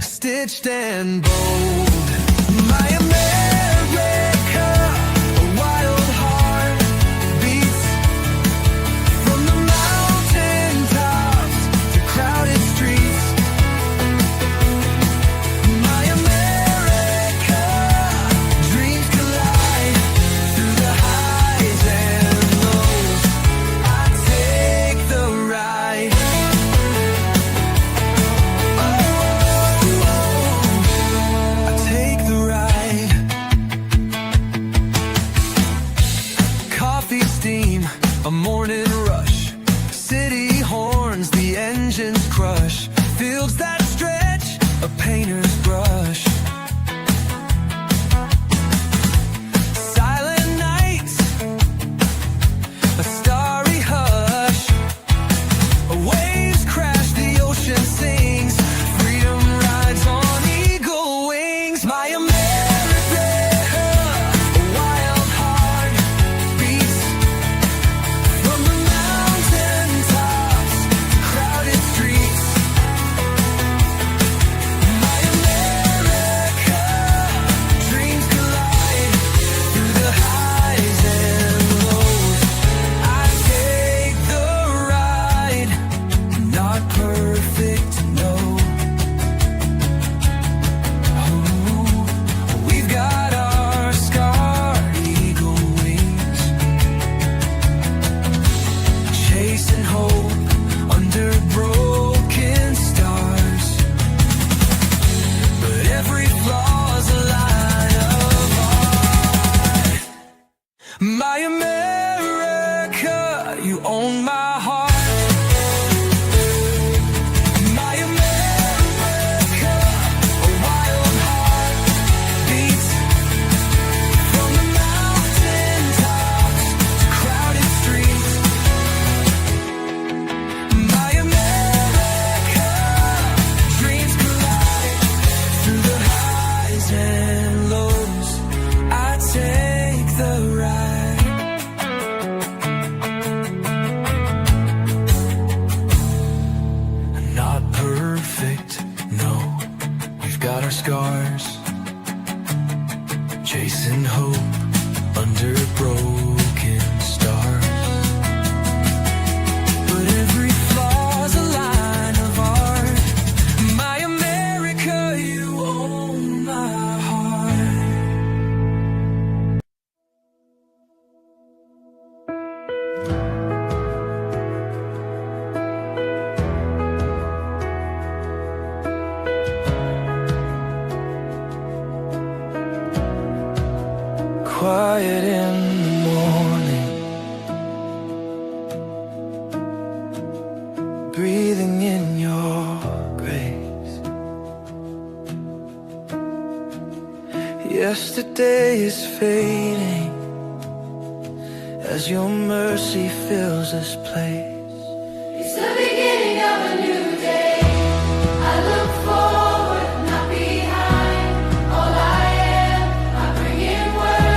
stitched and bold. My America, a wild heart beats from the mountain tops to crowded streets. My America, dreams collide through the highs and lows. I take the ride. A morning rush, city horns, the engines crush, fields that stretch, a painter's brush. Silent nights, a starry hush, waves crash, the ocean sings, freedom rides on eagle wings. My America, a wild heart beats from the mountain tops to crowded streets. My America, dreams collide through the highs and lows. I take the ride, not perfect, no. Oh, we've got our scarred eagle wings, chasing hope under broken stars. But every flaw's a line of art. My America, you own my heart. My America, a wild heart beats from the mountain tops to crowded streets. My America, dreams collide through the highs and lows. I take the ride. Not perfect, no. We've got our scars, chasing hope under broken stars. But every flaw's a line of art. My America, you own my heart. Quiet in the morning, breathing in your grace. Yesterday is fading as your mercy fills this place. It's the beginning of a new day. I look forward, not behind. All I am, I bring in words.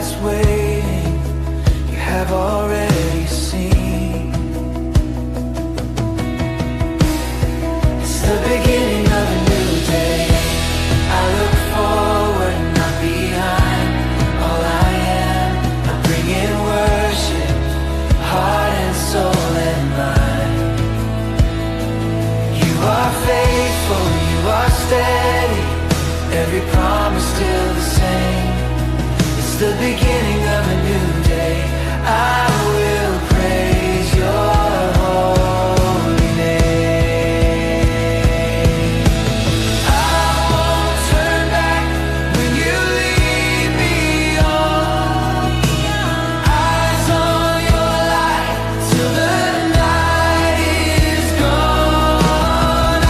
that's waiting, you have already seen. It's the beginning of a new day. I look forward, not behind. All I am, I bring in worship, heart and soul and mind. You are faithful, you are steady, every promise still the same. It's the beginning of a new day. I will praise your holy name. I won't turn back when you lead me on. Eyes on your light till the night is gone. I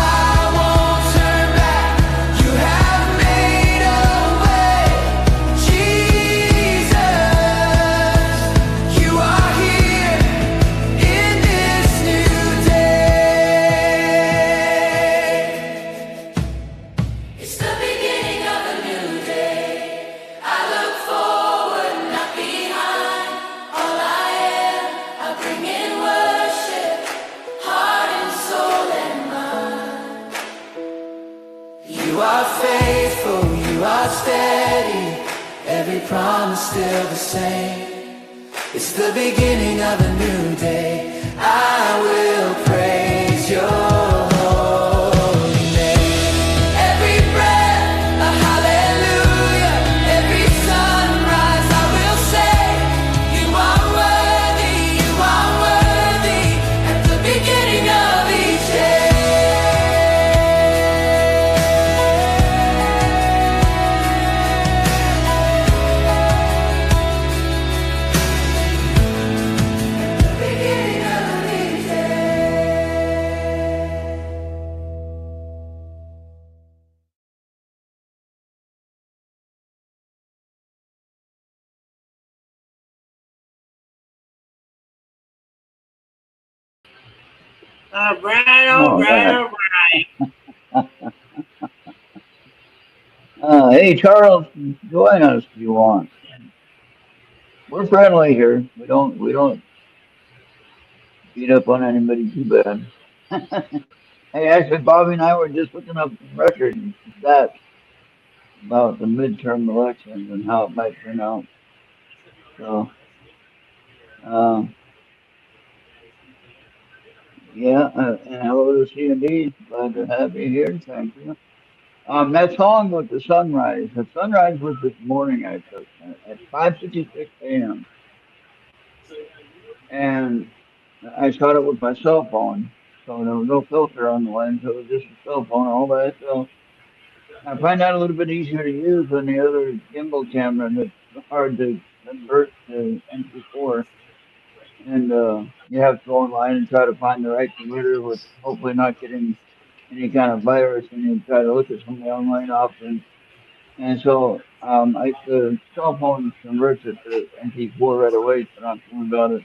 won't turn back. You have made a way, Jesus. You are here in this new day. It's the beginning of a new day. I look forward, not behind. All I am, I bring in worship, heart and soul and mind. You are faithful, you are steady, every promise still the same. It's the beginning of a new day. I will praise your holy name. Every breath, a hallelujah. Every sunrise, I will say, you are worthy, you are worthy. At the beginning of each day. Beginning of each day. All right, All all right, right. all right. Hey, Charles, join us if you want. We're friendly here. We don't beat up on anybody too bad. Hey, actually, Bobby and I were just looking up some records and stats about the midterm elections and how it might turn out. So, uh, yeah, and hello to C&D. Glad to have you here. Thank you. That song with the sunrise. The sunrise was this morning. I took at 5:56 a.m. and I shot it with my cell phone, so there was no filter on the lens. It was just a cell phone all by itself. I find that a little bit easier to use than the other gimbal camera that's hard to convert to MP4. And you have to go online and try to find the right converter with hopefully not getting any kind of virus. And you try to look at some of the online options. And so the cell phone converts it to MP4 right away, so I'm not worried about it.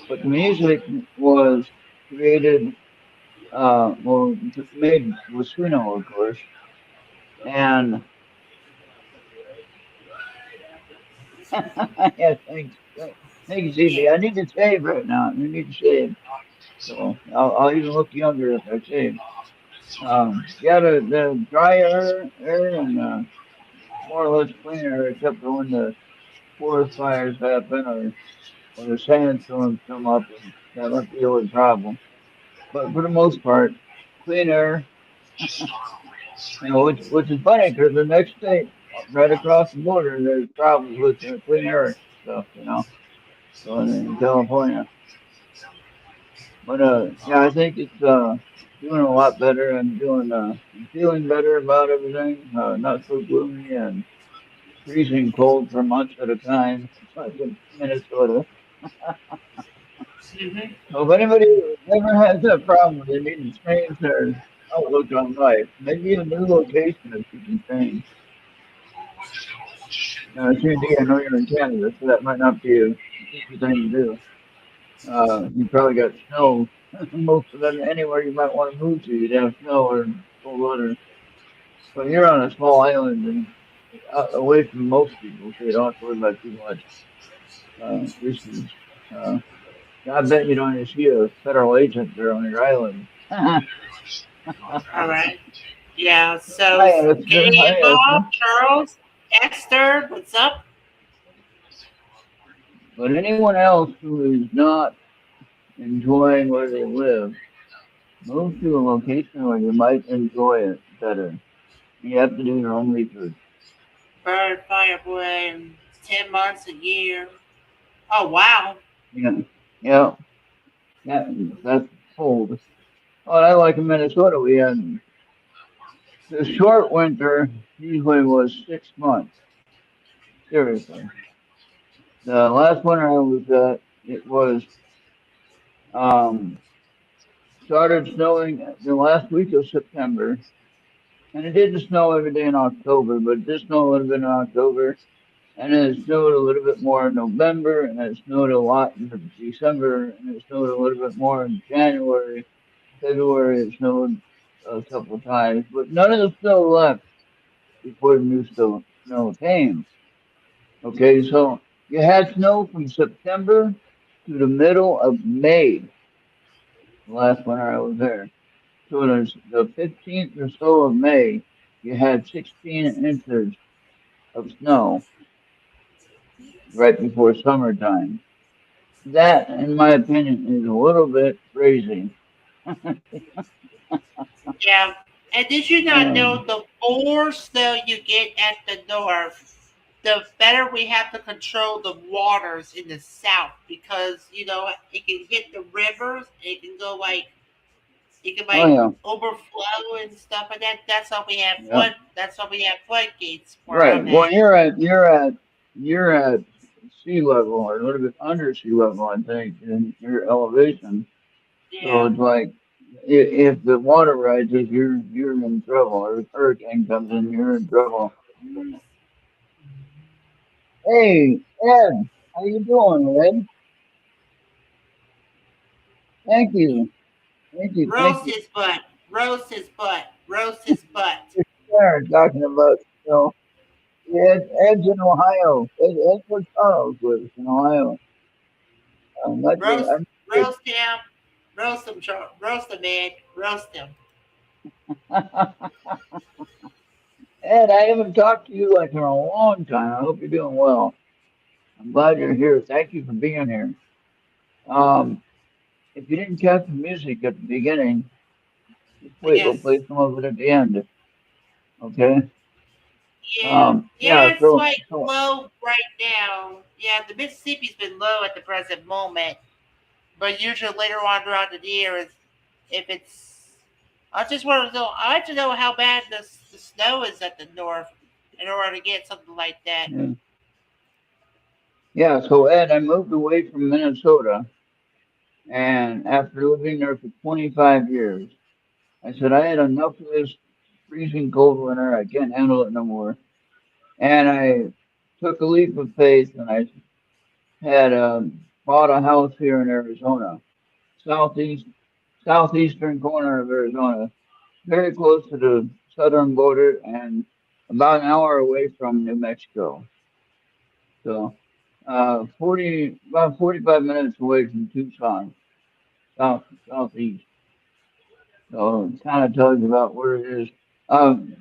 But the music was created, made with Suno, of course. And yeah, thanks. Thank you, CB. I need to shave right now. I need to shave. So I'll even look younger if I shave. Yeah, the dry air and more or less clean air, except for when the forest fires happen or the sandstorms come up, and that might be a problem. But for the most part, clean air. Which is funny because the next state right across the border, there's problems with clean air stuff, so in California. But yeah, I think it's doing a lot better. I'm feeling better about everything. Not so gloomy and freezing cold for months at a time, like in Minnesota. Mhm. So if anybody ever has that problem, they need to change their outlook on life. Maybe a new location if you can change. Sandy, I know you're in Canada, so that might not be an easy thing to do. You probably got snow. Most of them, anywhere you might want to move to, you'd have snow or cold water. But you're on a small island, and away from most people, so you don't have to worry about too much issues. Uh, I bet you don't even see a federal agent there on your island. Hi, All right. Yeah. So Esther. getting Hi, Esther. involved, Charles, Esther, what's up? But anyone else who is not enjoying where they live, move to a location where you might enjoy it better. You have to do your own research. Bird, Fireboy, 10 months, a year. Oh wow. Yeah, yeah, that's cold. What I like in Minnesota, we had the short winter usually was 6 months. Seriously, the last winter I was at, it was um started snowing the last week of September, and it didn't snow every day in October, but it did snow a little bit in October, and then it snowed a little bit more in November, and it snowed a lot in December, and it snowed a little bit more in January. February it snowed a couple of times, but none of the snow left before the new snow came. Okay, so you had snow from September to the middle of May, the last winter I was there. So the 15th or so of May, you had 16 inches of snow right before summertime. That, in my opinion, is a little bit crazy. Yeah. And did you not know Um, the more snow you get at the north, the better we have to control the waters in the south because it can hit the rivers. It can go like it can oh like yeah, overflow and stuff like that. That's why we have yeah. floodgates where Right. I'm Well, at. you're at sea level or a little bit under sea level, I think, in your elevation. So Yeah. it's like if the water rises, you're in trouble. Or if a hurricane comes in, you're in trouble. Hey, Ed, how you doing, Ed? Thank you, thank you, thank Roast you. his butt. Roast his butt. Roast his butt. There, talking about Ed's in Ohio. Ed's where Charles lives in Ohio. Not good. Roast I'm good. roast him. Roast him, roast him, man. Roast him. Ed, I haven't talked to you like in a long time. I hope you're doing well. I'm glad you're here. Thank you for being here. Um, if you didn't catch the music at the beginning, just wait. We'll Yes. play some of it at the end. Okay. Yeah. Yeah. Yeah, it's So, like so low right now. Yeah, the Mississippi's been low at the present moment. But usually later on throughout the year is if it's I just want to know I like to know how bad the snow is at the north in order to get something like that. yeah. Yeah. So, Ed, I moved away from Minnesota, and after living there for 25 years, I said I had enough of this freezing cold winter. I can't handle it no more. And I took a leap of faith, and I had bought a house here in Arizona, southeast southeastern corner of Arizona, very close to the southern border and about an hour away from New Mexico. So, 45 minutes away from Tucson, southeast. So it kind of tells you about where it is.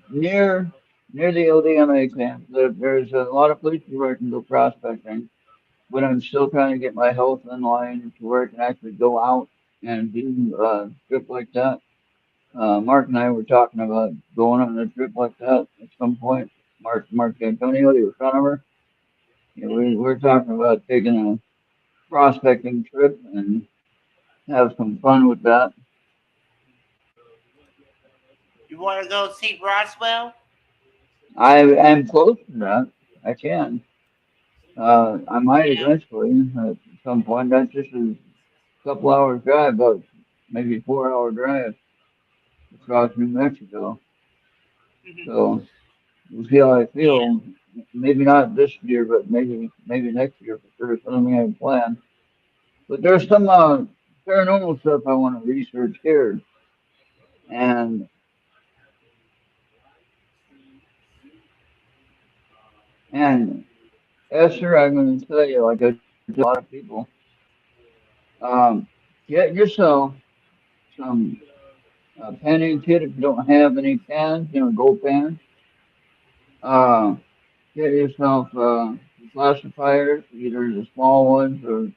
Near the LDMA camp, there's a lot of places where I can go prospecting, but I'm still trying to get my health in line to where I can actually go out and do a trip like that. Mark and I were talking about going on a trip like that at some point. Mark Antonio, your son of her. Yeah, we're talking about taking a prospecting trip and have some fun with that. You want to go see Roswell? I am close to that. I can. I might Yeah. eventually at some point. That's just a couple hours drive, about maybe 4 hour drive across New Mexico. Hmm. So we'll see how I Yeah. feel. Maybe not this year, but maybe next year for sure. Something I have planned. But there's some paranormal stuff I want to research here, and And Esther, I'm going to tell you, like I tell a lot of people, um, get yourself some panning kit if you don't have any pans, gold pans. Uh, get yourself classifiers, either the small ones or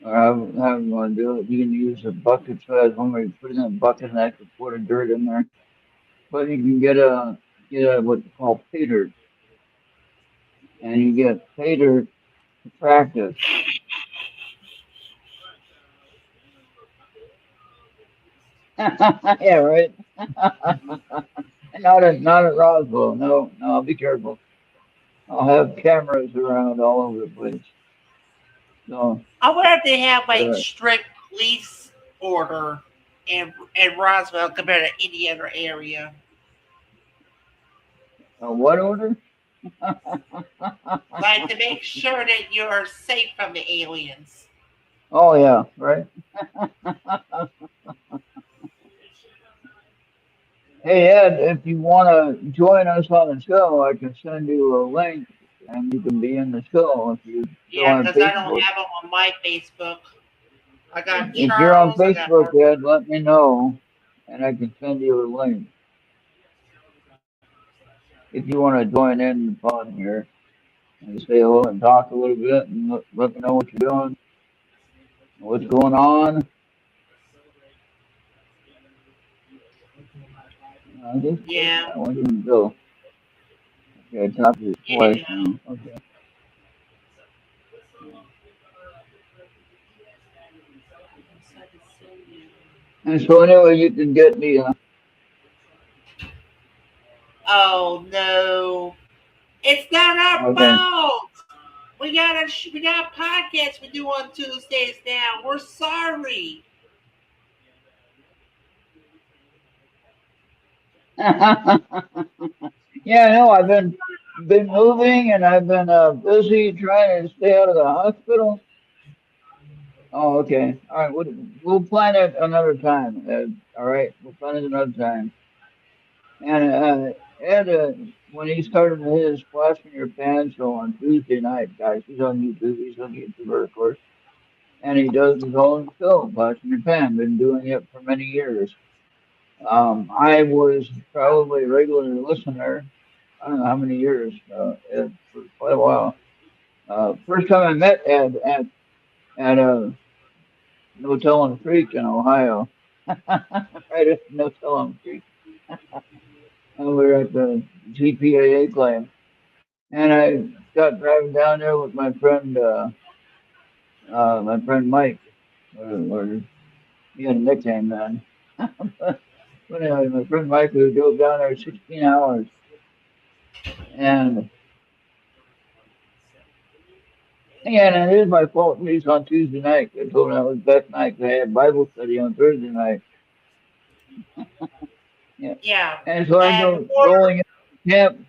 however you want to do it. You can use a bucket size one where you put it in a bucket and actually put a dirt in there. But you can get a what you call pay dirt, and you get pay dirt to practice. Yeah, right. Not at Roswell. No, no. Be careful. I'll have cameras around all over the place. So, I wonder if they have like uh, strict police order in Roswell compared to any other area. what order? Like to make sure that you're safe from the aliens. Oh yeah, right. Hey Ed, if you want to join us on the show, I can send you a link, and you can be in the show if you go Yeah, on because I don't Facebook. have them on my Facebook. I got If you're on Charles. I got Facebook, Mark. Ed, let me know, and I can send you a link if you want to join in the fun here and say hello and talk a little bit and let me know what you're doing, what's going on. I just click Yeah, that one and go. Okay, I talked to you twice yeah. now. Okay. And so anyway, you can get me. Oh no, it's not our Okay. fault. We got podcasts we do on Tuesdays now. We're sorry. Yeah, I know. I've been moving and I've been busy trying to stay out of the hospital. Oh, okay. All right. We'll plan it another time. All right. We'll plan it another time. And Ed, when he started his Flashing Your Pants show on Tuesday night, guys, he's on YouTube. He's on YouTuber, of course. And he does his own show, Flashing Your Pan. Been doing it for many years. I was probably a regular listener. I don't know how many years, Ed, for quite a while. First time I met Ed at a No Telling Creek in Ohio, right at No Telling Creek. And we were at the GPAA claim, and I got driving down there with my friend Mike, or he had a nickname then. But anyway, my friend Mike, we drove down there 16 hours, and yeah, and it is my fault. He's on Tuesday night. I told him that was best night 'cause I had Bible study on Thursday night. Yeah, Yeah, and so I and go rolling into the camp.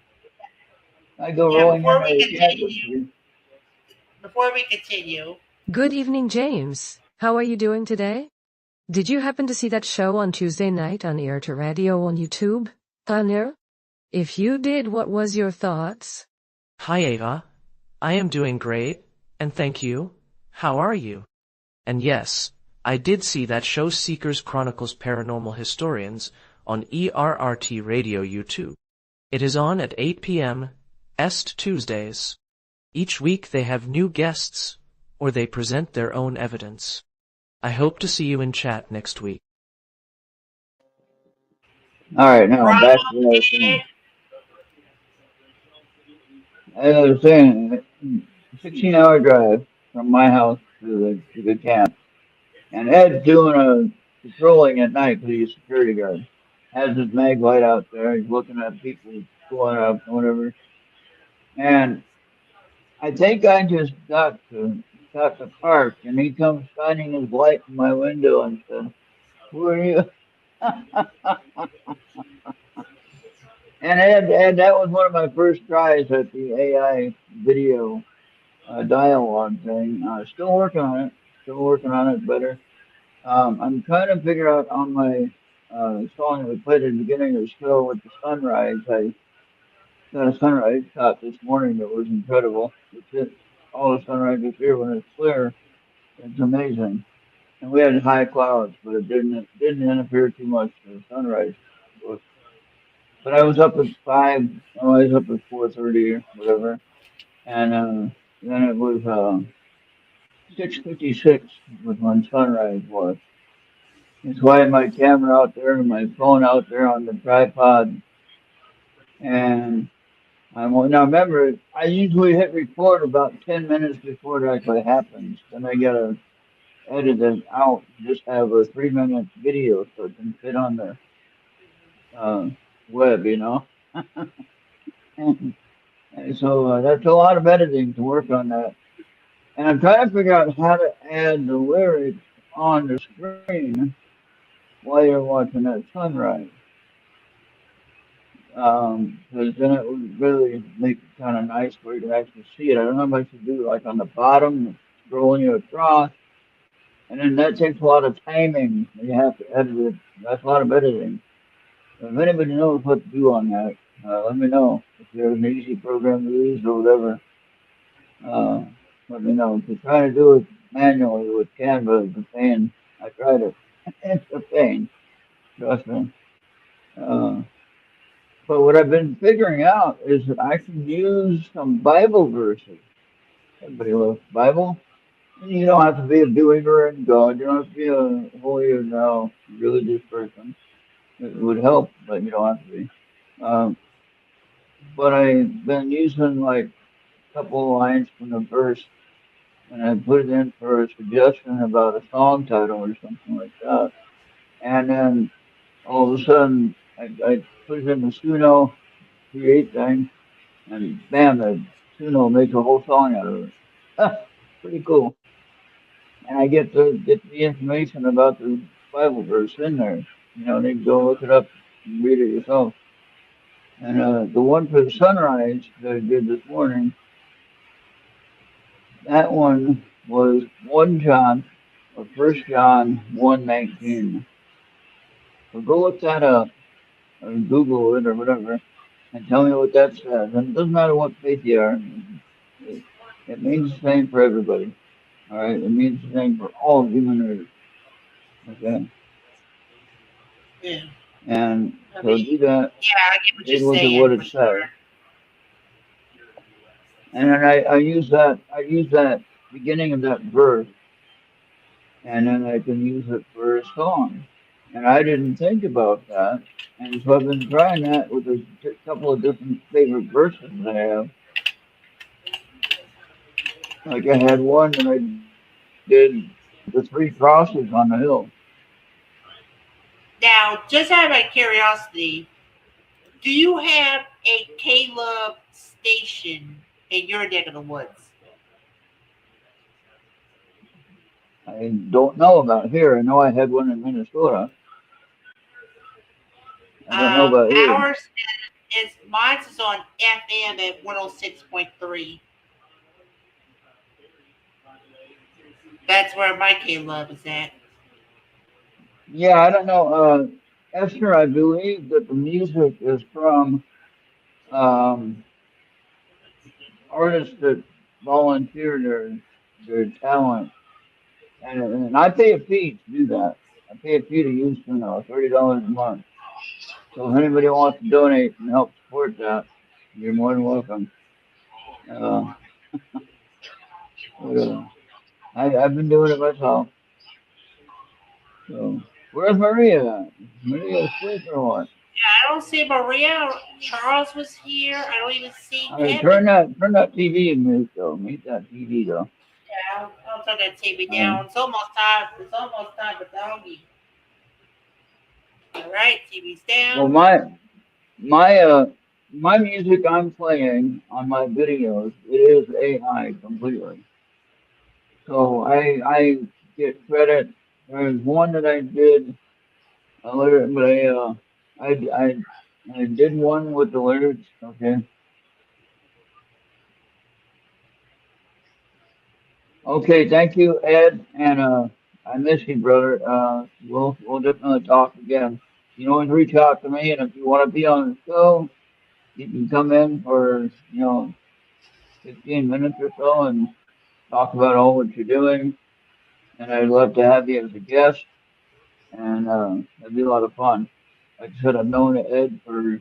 I go rolling before into we the camp with continue, you. Good evening, James. How are you doing today? Did you happen to see that show on Tuesday night on ERRT Radio on YouTube? Tanner? If you did, what was your thoughts? Hi Ava. I am doing great, and thank you. How are you? And yes, I did see that show Seekers Chronicles Paranormal Historians on ERRT Radio YouTube. It is on at 8 p.m. Est Tuesdays. Each week they have new guests, or they present their own evidence. I hope to see you in chat next week. All right, now Rob, back to what I was saying. As I was saying, 16-hour drive from my house to the camp, and Ed's doing a patrolling at night because he's a security guard. Has his mag light out there. He's looking at people going up, whatever. And I think I just got to park, and he comes shining his light in my window and said, "Who are you?" And that was one of my first tries at the AI video dialogue thing. Still working on it. Still working on it better. I'm trying to figure out on my song that we played at the beginning of the show with the sunrise. I got a sunrise shot this morning that was incredible. It's it, all the sunrises here when it's clear. It's amazing. And we had high clouds, but it didn't interfere too much with the sunrise. But I was up at 5. Oh, I was up at 4:30 or whatever, and then it was 6:56 was when sunrise was. And so I had my camera out there and my phone out there on the tripod, and now remember, I usually hit record about 10 minutes before it actually happens. Then I gotta edit it out, just have a 3-minute video so it can fit on the uh, web, you know. And so that's a lot of editing to work on that. And I'm trying to figure out how to add the lyrics on the screen while you're watching that sunrise. Because then it would really make it kind of nice where you can actually see it. I don't know if I should do like on the bottom, scrolling you across. And then that takes a lot of timing. You have to edit it. That's a lot of editing. If anybody knows what to do on that, let me know. If there's an easy program to use or whatever, uh, let me know. To try to do it manually with Canva is a pain. I tried it. It's a pain. Trust me. Uh, but what I've been figuring out is that I can use some Bible verses. Everybody loves Bible. You don't have to be a believer in God. You don't have to be a holy or no religious person. It would help, but you don't have to be. Um, but I've been using like a couple of lines from the verse, and I put it in for a suggestion about a song title or something like that. And then all of a sudden, I put it in the Suno create thing, and bam, the Suno makes a whole song out of it. Pretty cool. And I get the information about the Bible verse in there. You know, they can go look it up and read it yourself. And the one for the sunrise that I did this morning, that one was 1 John or 1 John 1:19. So go look that up or Google it or whatever and tell me what that says. And it doesn't matter what faith you are. It, it means the same for everybody. All right, it means the same for all human race. Okay, Yeah. and I so mean, do that. yeah, I get what Take a you're look at saying what for it says, sure. and then I use that beginning of that verse, and then I can use it for a song. And I didn't think about that, and so I've been trying that with a couple of different favorite verses I have. Like I had one that I did the 3 crosses on the hill. Now, just out of curiosity, do you have a Caleb station in your neck of the woods? I don't know about here. I know I had one in Minnesota. I don't know about here. Ours is mine is on FM at 106.3. That's where my Caleb is at. Yeah, I don't know. Esther, I believe that the music is from um, artists that volunteer their talent, and I pay a fee to do that. I pay a fee to use, $30 a month. So if anybody wants to donate and help support that, you're more than welcome. Uh, but, I've been doing it myself. So where's Maria at? Is Maria asleep or what? I don't see Maria. Charles was here. I don't even see I mean, Kevin. turn that TV and mute though. Mute that TV though. Yeah, I'll turn that TV Uh, down. It's almost time. It's almost time to doggy. All right, TV's well, down. my uh my music I'm playing on my videos it is AI completely. So I get credit. There's one that I did a lyric, but I I I did one with the lyrics. Okay. Okay. Thank you, Ed, and I miss you, brother. We'll definitely talk again. You know, always reach out to me, and if you want to be on the show, you can come in for 15 minutes or so and talk about all what you're doing. And I'd love to have you as a guest, and it'd be a lot of fun. Like I said, I've known Ed for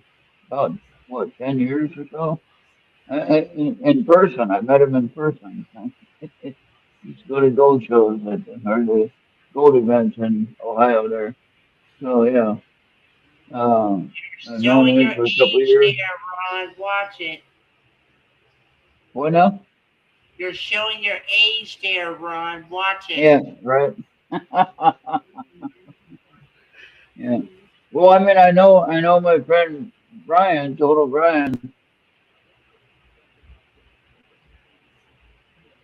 about 10 years or so. In person, I met him in person. Used to go to gold shows or the gold events in Ohio there. So yeah, I've known Showing Ed your for a couple of age years. there, Ron. Watch it. What now? You're showing your age there, Ron. Watch it. Yeah, right. Yeah. Well, I mean, I know my friend Brian, Total Brian.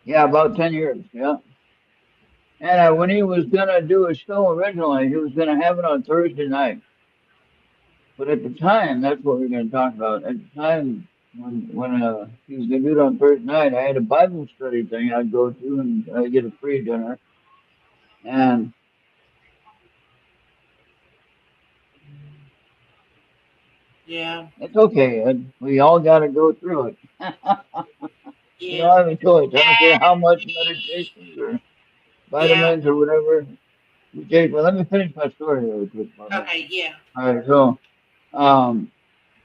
Yeah, about 10 years. Yeah. And when he was gonna do a show originally, he was gonna have it on Thursday night. But at the time, that's what we are gonna talk about. At the time, when he was gonna do it on Thursday night, I had a Bible study thing I'd go to and I get a free dinner. And Yeah. it's okay, Ed. We all got to go through it. We Yeah. don't have a choice. I don't care how And much he, meditation or yeah. vitamins or whatever we take. Well, let me finish my story really quick about that. Okay, yeah. All right, so um,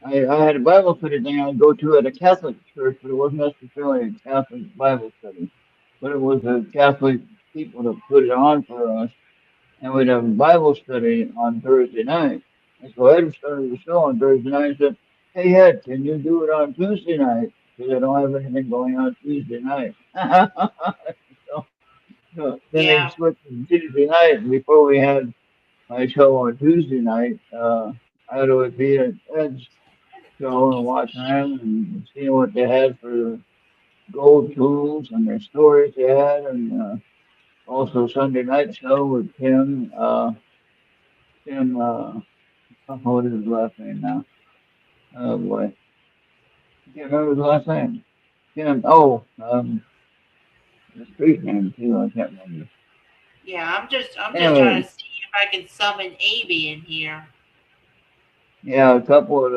I had a Bible study thing I'd go to at a Catholic church, but it wasn't necessarily a Catholic Bible study, but it was a Catholic people that put it on for us, and we'd have a Bible study on Thursday night. And so Ed started the show on Thursday night and said, "Hey Ed, can you do it on Tuesday night? Because I don't have anything going on Tuesday night." so, then they Yeah. switched to Tuesday night, and before we had my show on Tuesday night, I'd always be at Ed's show and watching them and seeing what they had for gold tools and their stories they had, and also Sunday night show with Tim. Tim, what is his last name now? Oh boy, I can't remember his last name. Tim. Oh, the street name too. I can't remember. Yeah. I'm just trying Anyway, to see if I can summon Amy in here. yeah, a couple of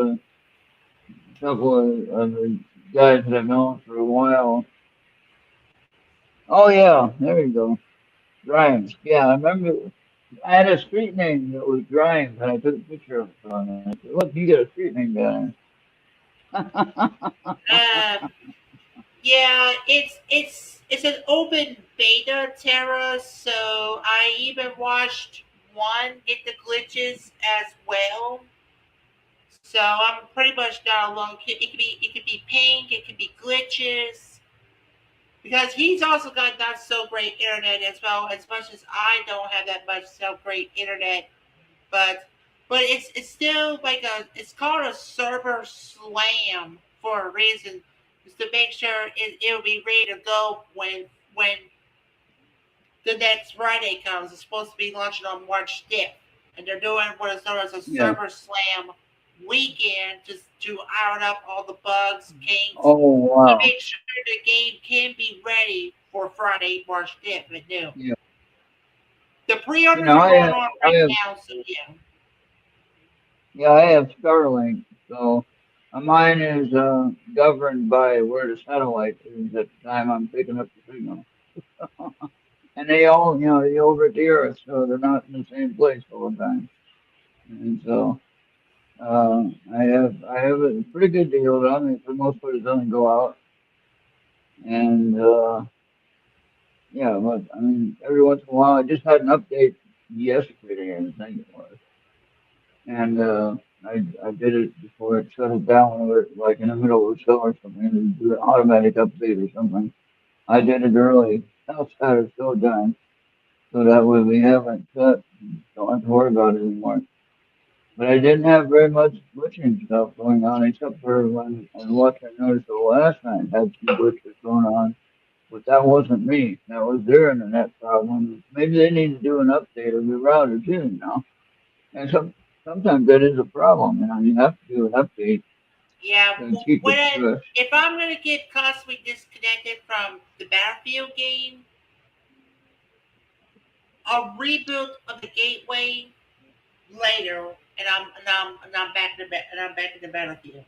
the guys that I've known for a while. Oh yeah, there you go. Grimes. Yeah, I remember I had a street name that was Grimes, and I took a picture of it on there. I said, "Look, you got a street name down there." Uh, yeah, it's an open beta, Terra. So I even watched one get the glitches as well. So I'm pretty much not alone. It could be pink, it could be glitches. Because he's also got not so great internet as well. As much as I don't have that much so great internet, but it's still like it's called a server slam for a reason, is to make sure it'll be ready to go when the next Friday comes. It's supposed to be launching on March 5th, and they're doing what is known as a Yeah. server slam weekend just to iron up all the bugs, kinks, Oh to wow. make sure the game can be ready for Friday, March 5th at noon. Yeah. The You pre-orders know, are going on I right have now, so yeah. I have Starlink, so mine is governed by where the satellite is at the time I'm picking up the signal. And they all, they over at the Earth, so they're not in the same place all the time. And so I have a pretty good deal on it. For the most part, it doesn't go out. And yeah, but I mean, every once in a while, I just had an update yesterday, I think it was, and I did it before it shut it down, when we were like in the middle of the show or something, and do an automatic update or something. I did it early outside of showtime, so that way we haven't cut, don't have to worry about it anymore. But I didn't have very much glitching stuff going on, except for when I was watching Notice the last night had some glitches going on. But that wasn't me. That was their internet problem. Maybe they need to do an update of the router too. And sometimes that is a problem. You have to do an update Yeah, to keep it fresh. if I'm gonna get constantly disconnected from the Battlefield game, I'll reboot of the gateway later, and I'm back in the Battlefield.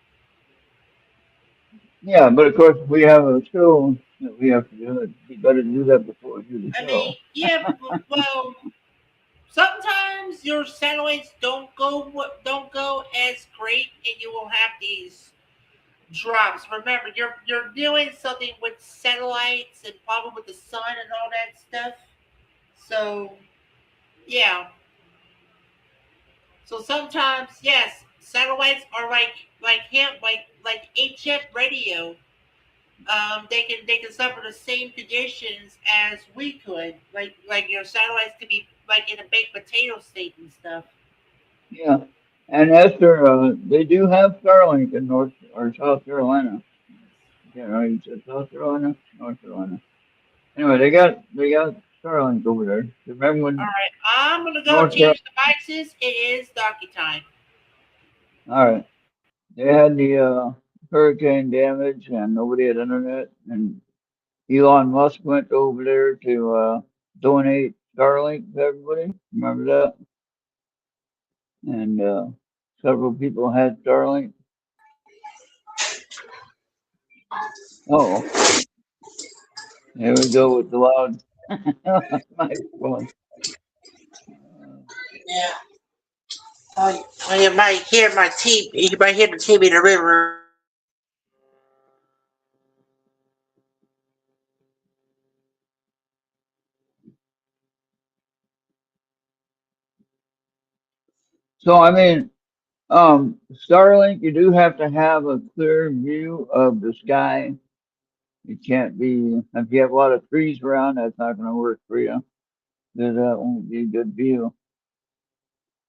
Yeah, but of course we have a show that we have to do. It'd be better to do that before we do the I mean, show. yeah, well, sometimes your satellites don't go as great, and you will have these drops. Remember, you're doing something with satellites and probably with the sun and all that stuff. So yeah, so sometimes yes, satellites are like him like HF radio. They can suffer the same conditions as we could. Like your satellites could be like in a baked potato state and stuff. Yeah, and Esther, they do have Starlink in North or South Carolina. Yeah, right. You said South Carolina, North Carolina. Anyway, they got Starlink over there. Remember All when right, I'm gonna go North Carolina? change devices. It is donkey time. All right, they had the hurricane damage and nobody had internet, and Elon Musk went over there to donate Starlink to everybody. Remember that? And several people had Starlink. Oh, here we go with the loud microphone. Yeah. You might hear my TV. You might hear the TV in the river. So I mean, Starlink, you do have to have a clear view of the sky. It can't be if you have a lot of trees around, that's not going to work for you. That won't be a good view.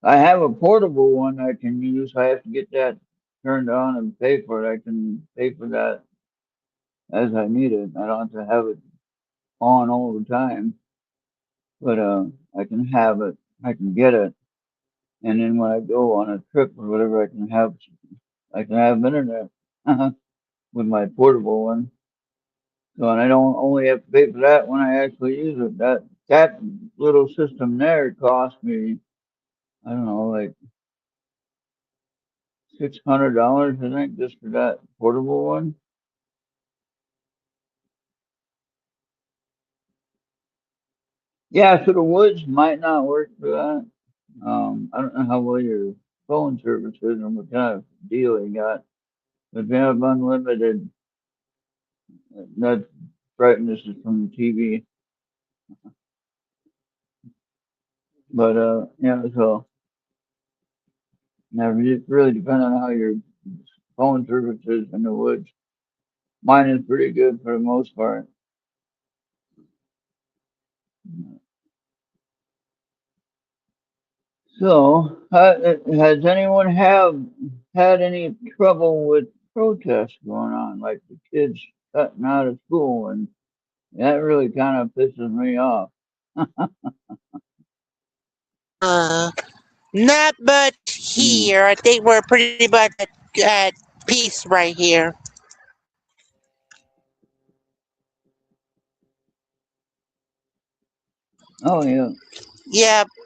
I have a portable one I can use. I have to get that turned on and pay for it. I can pay for that as I need it. I don't have to have it on all the time, but I can have it. I can get it, and then when I go on a trip or whatever, I can have internet with my portable one. So and I don't only have to pay for that when I actually use it. That little system there cost me I don't know like $600 I think just for that portable one. Yeah, so the woods might not work for that. I don't know how well your phone service is and what kind of deal you got. If you have unlimited, that brightness is from the TV. But yeah, so yeah, it really depends on how your phone service is in the woods. Mine is pretty good for the most part. So, has anyone have had any trouble with protests going on, like the kids cutting out of school, and that really kind of pisses me off. Uh, Not much Mm. here. I think we're pretty much at peace right here. Oh yeah,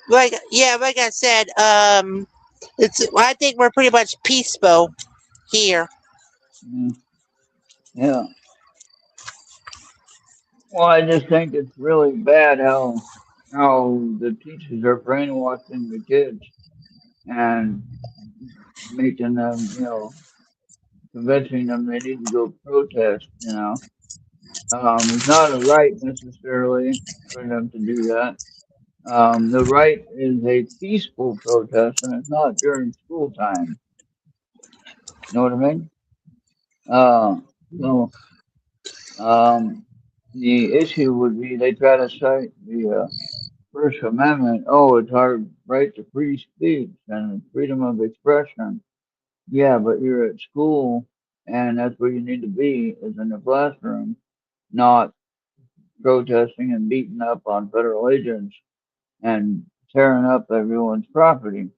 Like I said, it's. I think we're pretty much peaceful here. mm, yeah. Well, I just think it's really bad how the teachers are brainwashing the kids and making them, convincing them they need to go protest. It's not a right necessarily for them to do that. The right is a peaceful protest, and it's not during school time. You know what I mean? Uh, so um, the issue would be they try to cite the First Amendment. Oh, it's our right to free speech and freedom of expression. Yeah, but you're at school, and that's where you need to be, is in the classroom, not protesting and beating up on federal agents and tearing up everyone's property,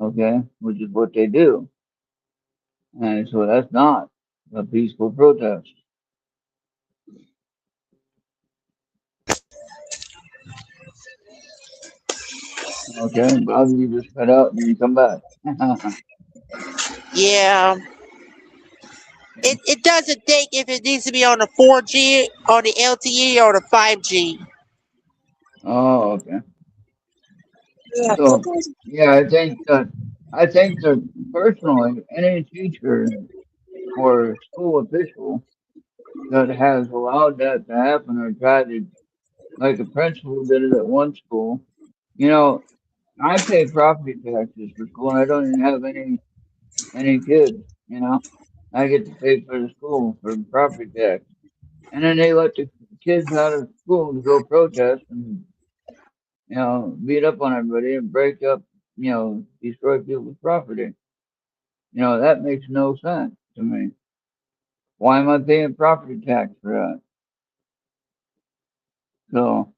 okay, which is what they do. And so that's not a peaceful protest. Okay, Bobby, you just cut out and you come back. Yeah. It doesn't think if it needs to be on the 4G, on the LTE, or the 5G. Oh, okay. Yeah. So yeah, I think that personally, any teacher or school official that has allowed that to happen or tried to, like a principal did it at one school. You know, I pay property taxes for school, and I don't even have any kids. You know, I get to pay for the school for property tax, and then they let the kids out of school to go protest and beat up on everybody and break up, destroy people's property. That makes no sense to me. Why am I paying property tax for that? So,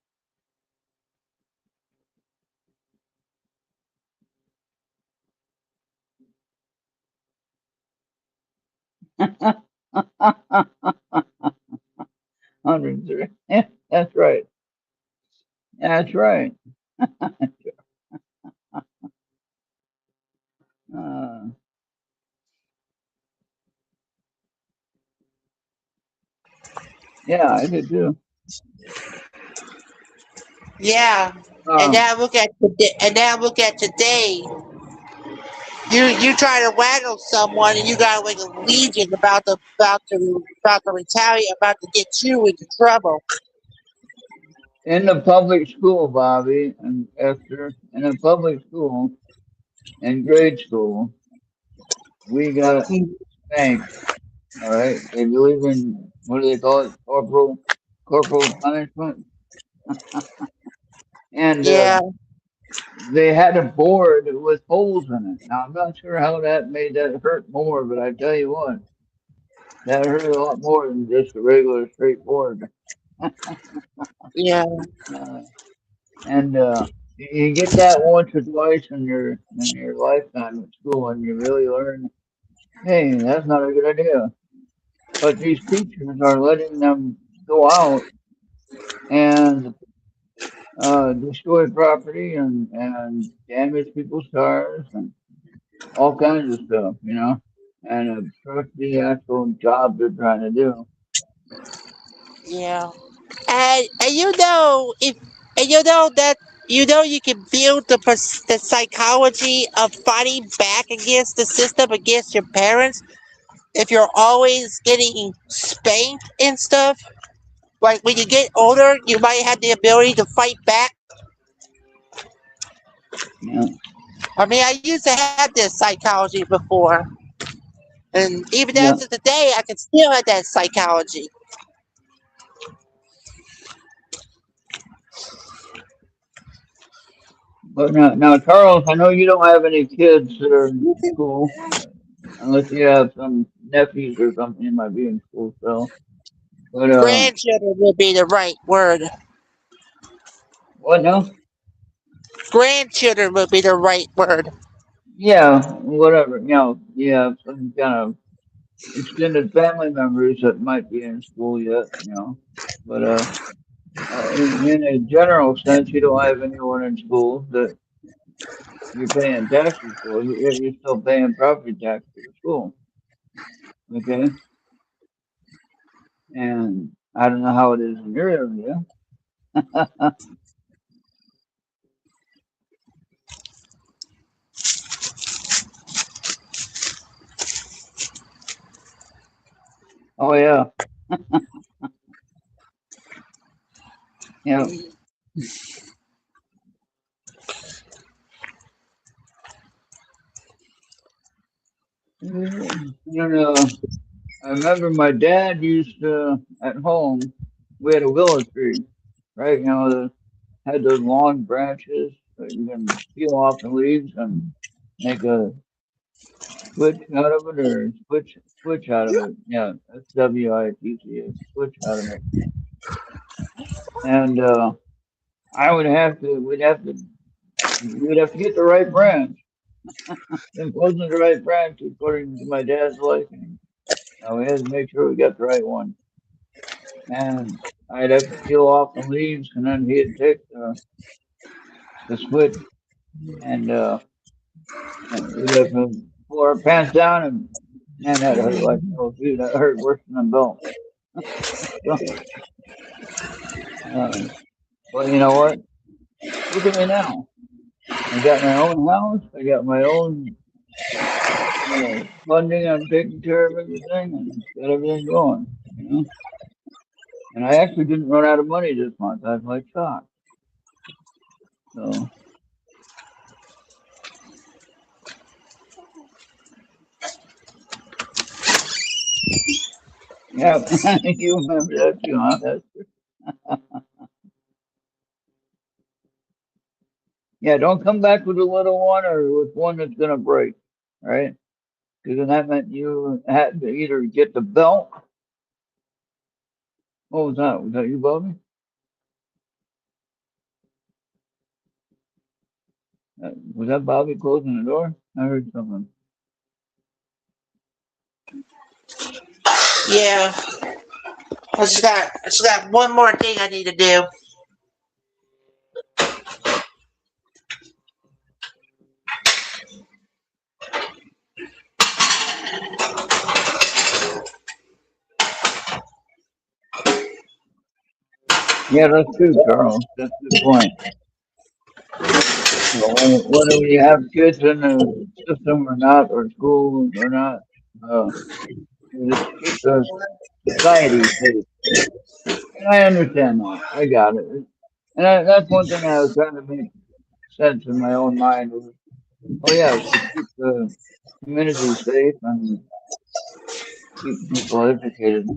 hundreds of, yeah, that's right. That's right. Uh, yeah, I did too. Yeah. And Um, now look at today. And now look at today. You try to waggle someone, and you got like a legion about to retaliate, about to get you into trouble. in the public school, Bobby and Esther, in the public school, in grade school, we got spanked. All right, they believe in what do they call it, corporal punishment, and Yeah. they had a board with holes in it. Now I'm not sure how that made that hurt more, but I tell you what, that hurt a lot more than just a regular straight board. Yeah. Uh, and you get that once or twice in your lifetime at school, and you really learn, hey, that's not a good idea. But these teachers are letting them go out and destroy property and damage people's cars and all kinds of stuff, and obstruct the actual job they're trying to do. Yeah. And you know if and you know that you can build the psychology of fighting back against the system, against your parents, if you're always getting spanked and stuff. Like when you get older, you might have the ability to fight back. Yeah, I mean, I used to have this psychology before, and even as yeah. of today, I can still have that psychology. But now, Charles, I know you don't have any kids that are in school, unless you have some nephews or something that might be in school still. But Grandchildren would be the right word. what now? Grandchildren would be the right word. Yeah, whatever. You have some kind of extended family members that might be in school yet. But in a general sense, you don't have anyone in school that you're paying taxes for. You're still paying property tax for the school. Okay, and I don't know how it is in your area. Oh yeah, yeah. And I remember my dad used to at home. We had a willow tree, right? Had those long branches that you can peel off the leaves and make a switch out of it or switch out of it. Yeah, that's WITC, switch out of it. And I would have to, we'd have to get the right branch. If it wasn't the right branch according to my dad's liking. We had to make sure we got the right one. And I'd have to peel off the leaves, and then he'd take the switch and we'd have to pull our pants down and Man, that hurt like no dude. That hurt worse than a belt. So, but you know what? Look at me now. I got my own house. I got my own funding. I'm taking care of everything and got everything going. You know. And I actually didn't run out of money this month. I was like shocked. So yeah, you remember that too, huh? Yeah, don't come back with a little one or with one that's gonna break, right? Because then that meant you had to either get the belt. What was that? Was that you, Bobby? Was that Bobby closing the door? I heard something. Yeah, I just got one more thing I need to do. Yeah, that's true, Charles. That's a good point. Whether we have kids in the system or not, or school or not, uh, just keep the society safe. And I understand that. I got it. And that's one thing I was trying to make sense in my own mind was, oh yeah, to keep the community safe and keep people educated.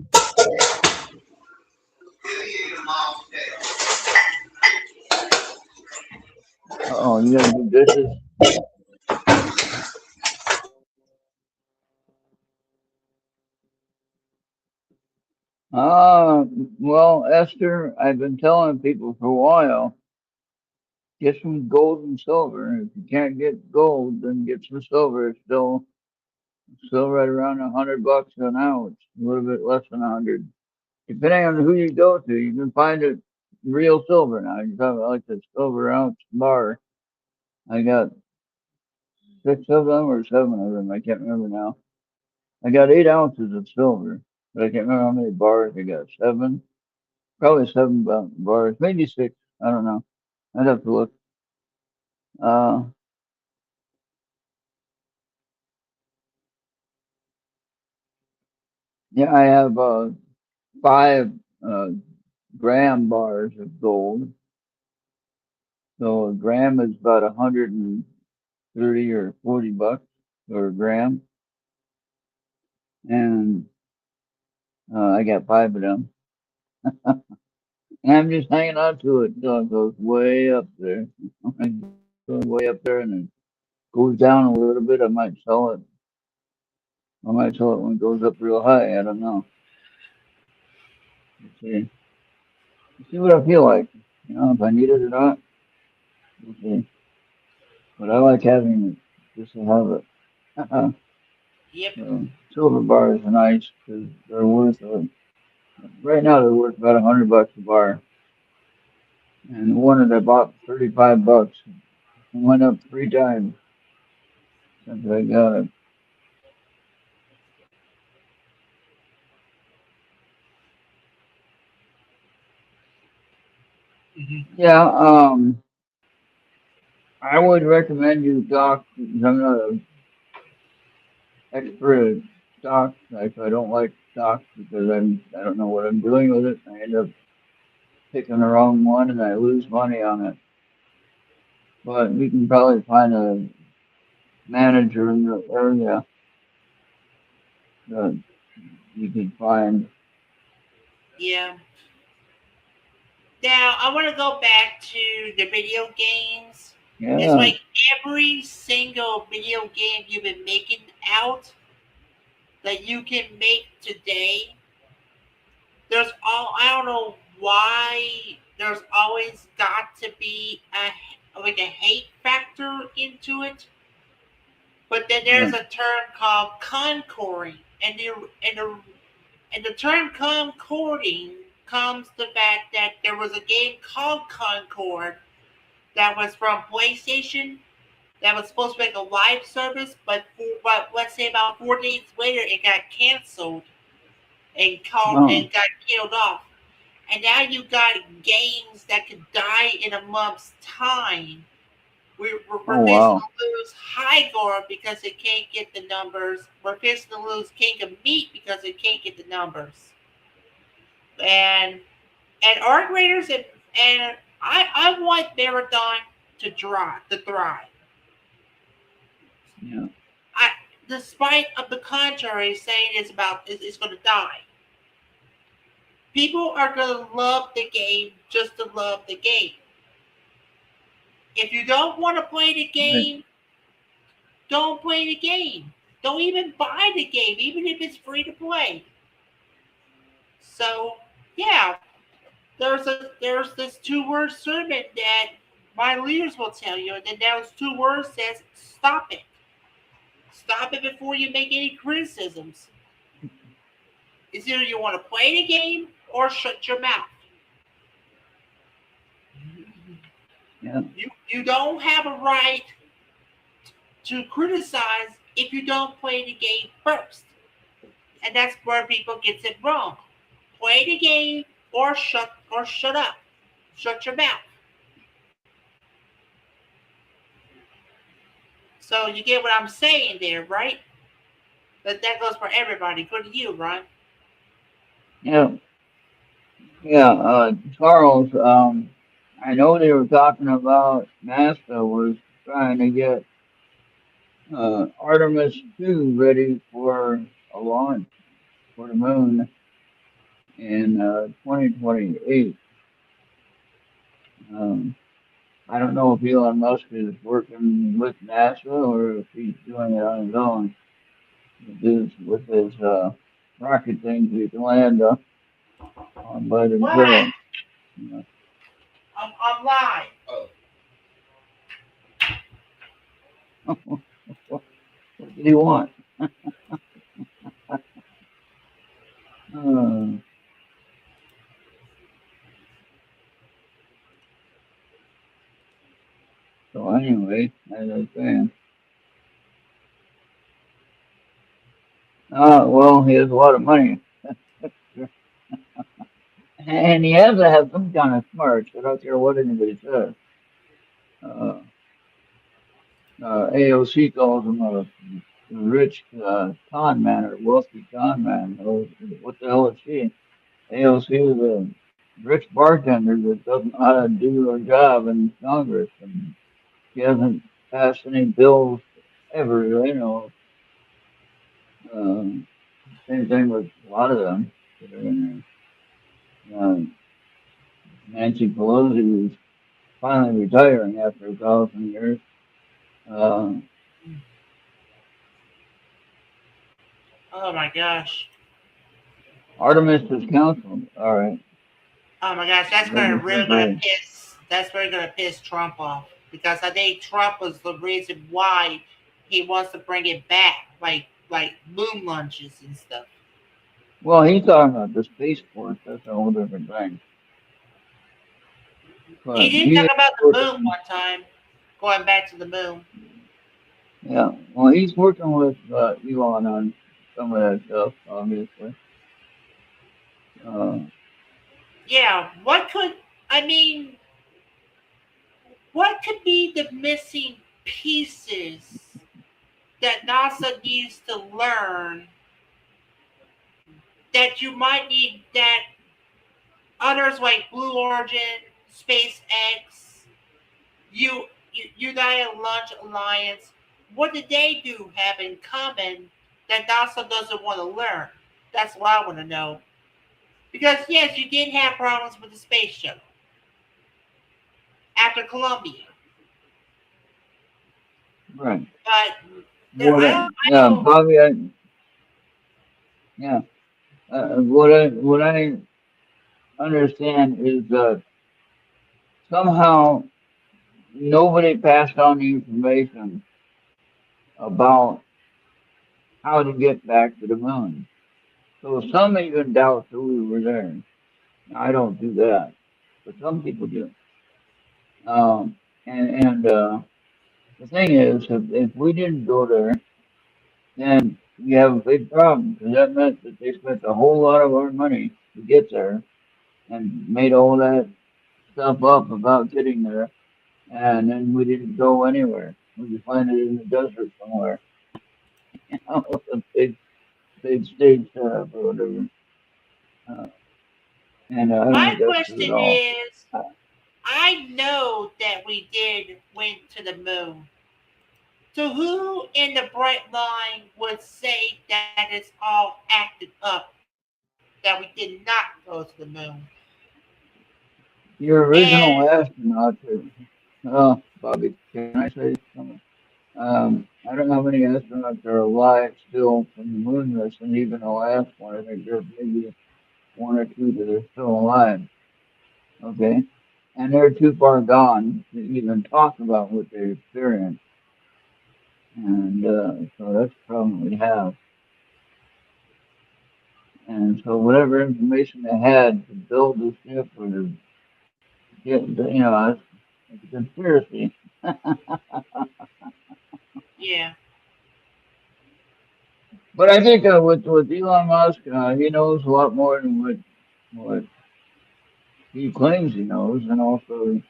Oh, you gotta do dishes. Ah, well, Esther, I've been telling people for a while, get some gold and silver. If you can't get gold, then get some silver. It's still right around $100 an ounce, a little bit less than 100. Depending on who you go to, you can find it real silver now. You talk about like the silver ounce bar. I got 6 of them or 7 of them. I can't remember now. I got 8 ounces of silver, but I can't remember how many bars I got. Seven, probably seven bars, maybe six. I don't know. I'd have to look. Uh, yeah, I have 5 gram bars of gold. So a gram is about 130 or $40 or a gram, and I got 5 of them. And I'm just hanging on to it until it goes way up there. Goes way up there and then goes down a little bit. I might sell it. I might sell it when it goes up real high. I don't know. We'll see. We'll see what I feel like. You know, if I need it or not. We'll see. But I like having it just to have it. Yep. So, silver bars are nice because they're worth right now they're worth about $100 a bar. And the one that I bought for $35 went up 3 times since I got it. Yeah, I would recommend you talk. I'm not an expert at stocks. I don't like stocks because I don't know what I'm doing with it. I end up picking the wrong one and I lose money on it. But you can probably find a manager in the area that you can find. Yeah. Now I want to go back to the video games. It's Yeah, like every single video game you've been making out that you can make today. There's all I don't know why there's always got to be a hate factor into it. But then yeah, there's a term called concording, and the term concording comes the fact that there was a game called Concord that was from PlayStation, that was supposed to make a live service, but let's say about 4 days later, it got canceled Oh, and got killed off. And now you got games that could die in a month's time. We're oh fixing wow. to lose Hygor because it can't get the numbers. We're fixing to lose King of Meat because it can't get the numbers. And art graders and I want Marathon to thrive. Yeah. I despite of the contrary saying it's going to die. People are going to love the game just to love the game. If you don't want to play the Right. game, don't play the game. Don't even buy the game, even if it's free to play. So yeah, there's this 2 word sermon that my leaders will tell you, and then those 2 words says stop it. Stop it before you make any criticisms. It's either you want to play the game or shut your mouth. Yeah. You don't have a right to criticize if you don't play the game first. And that's where people gets it wrong. Play the game or shut up. Shut your mouth. So you get what I'm saying there, right? That goes for everybody. Good to you, Ron. Yeah. Yeah. Charles. I know they were talking about NASA was trying to get Artemis 2 ready for a launch for the moon in 2028. Um, I don't know if Elon Musk is working with NASA or if he's doing it on his own. With his rocket things he can land on by What? themselves. You I'm live. know. What did he want? Uh, so anyway, as I was saying, well, he has a lot of money, and he has to have some kind of smarts. I don't care what anybody says. Uh, AOC calls him a rich con man or wealthy con man. Oh, what the hell is she? AOC is a rich bartender that doesn't know how to do her job in Congress, and she hasn't passed any bills ever. You know, um, same thing with a lot of them that are in there. Nancy Pelosi is finally retiring after 1,000 years. Uh, Oh my gosh. Artemis is counseling. All right, Oh my gosh, let me see great. that's really gonna piss Trump off. Because I think Trump was the reason why he wants to bring it back, like moon lunches and stuff. Well, he's talking about the Space Force. That's a whole different thing. He But did he talk is about the moon working. one time, going back to the moon. Yeah, well, he's working with Elon on some of that stuff, obviously. Uh, Yeah, I mean, what could be the missing pieces that NASA needs to learn that you might need that others like Blue Origin, SpaceX, United Launch Alliance, what did they do have in common that NASA doesn't want to learn? That's what I want to know. Because yes, you did have problems with the space shuttle after Columbia, right. but What? I Yeah, don't. Bobby. Yeah. What I understand is that somehow nobody passed on the information about how to get back to the moon. So some even doubt that we were there. I don't do that, but some people do. Um, and the thing is, if we didn't go there, then we have a big problem because that meant that they spent a whole lot of our money to get there and made all that stuff up about getting there, and then we didn't go anywhere. We could find it in the desert somewhere, with a big stage set up or whatever. Uh, and I don't My think that's good at question all. is, I know that we did went to the moon. So who in the bright line would say that it's all acted up, that we did not go to the moon? Your And original astronaut, Bobby, can I say something? I don't know how many astronauts are alive still from the moon mission, even the last one. I think there's maybe one or two that are still alive. Okay. And they're too far gone to even talk about what they experienced. And so that's the problem we have. And so whatever information they had to build the ship or to get, it's a conspiracy. yeah, But I think with Elon Musk, he knows a lot more than what he claims he knows, and also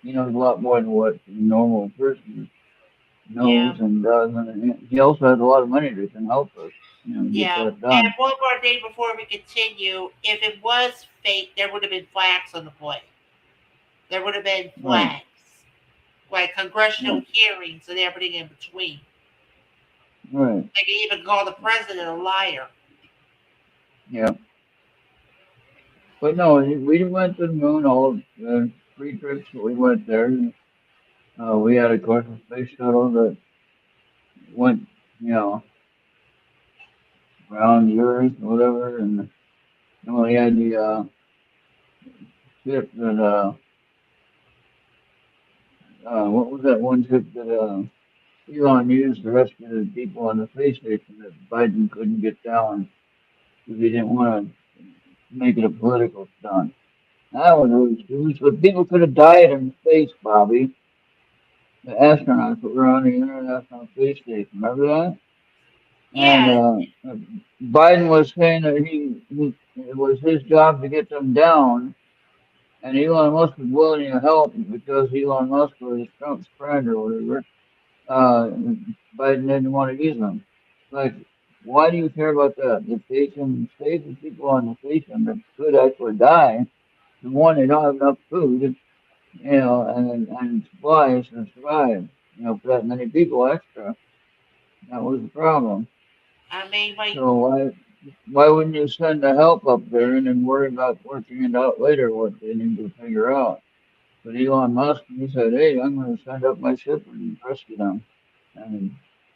he knows a lot more than what the normal person yeah, knows and does, and he also has a lot of money that can help us, get yeah. that And done. one more thing before we continue, if it was fake, there would have been flags on the plane. There would have been Right, flags, like right, congressional hearings and everything in between. right. They can even call the president a liar. Yeah, but no, we went to the moon all 3 trips that we went there. We had, of course, a space shuttle that went, you know, around the Earth or whatever, and then we had the ship that what was that one ship that Elon used to rescue the people on the space station that Biden couldn't get down because he didn't want to make it a political stunt. That was really stupid. So people could have died in space, Bobby. The astronauts that were on the International Space Station. Remember that? And Yeah, Biden was saying that it was his job to get them down, and Elon Musk was willing to help because Elon Musk was Trump's friend or whatever. Uh, Biden didn't want to use them. Like, why do you care about that? If they can save the people on the station that could actually die, the one they don't have enough food, and supplies to survive, for that many people extra. That was the problem. I mean, like, So why wouldn't you send the help up there and then worry about working it out later what they need to figure out? But Elon Musk, he said, "Hey, I'm going to send up my ship and rescue them," and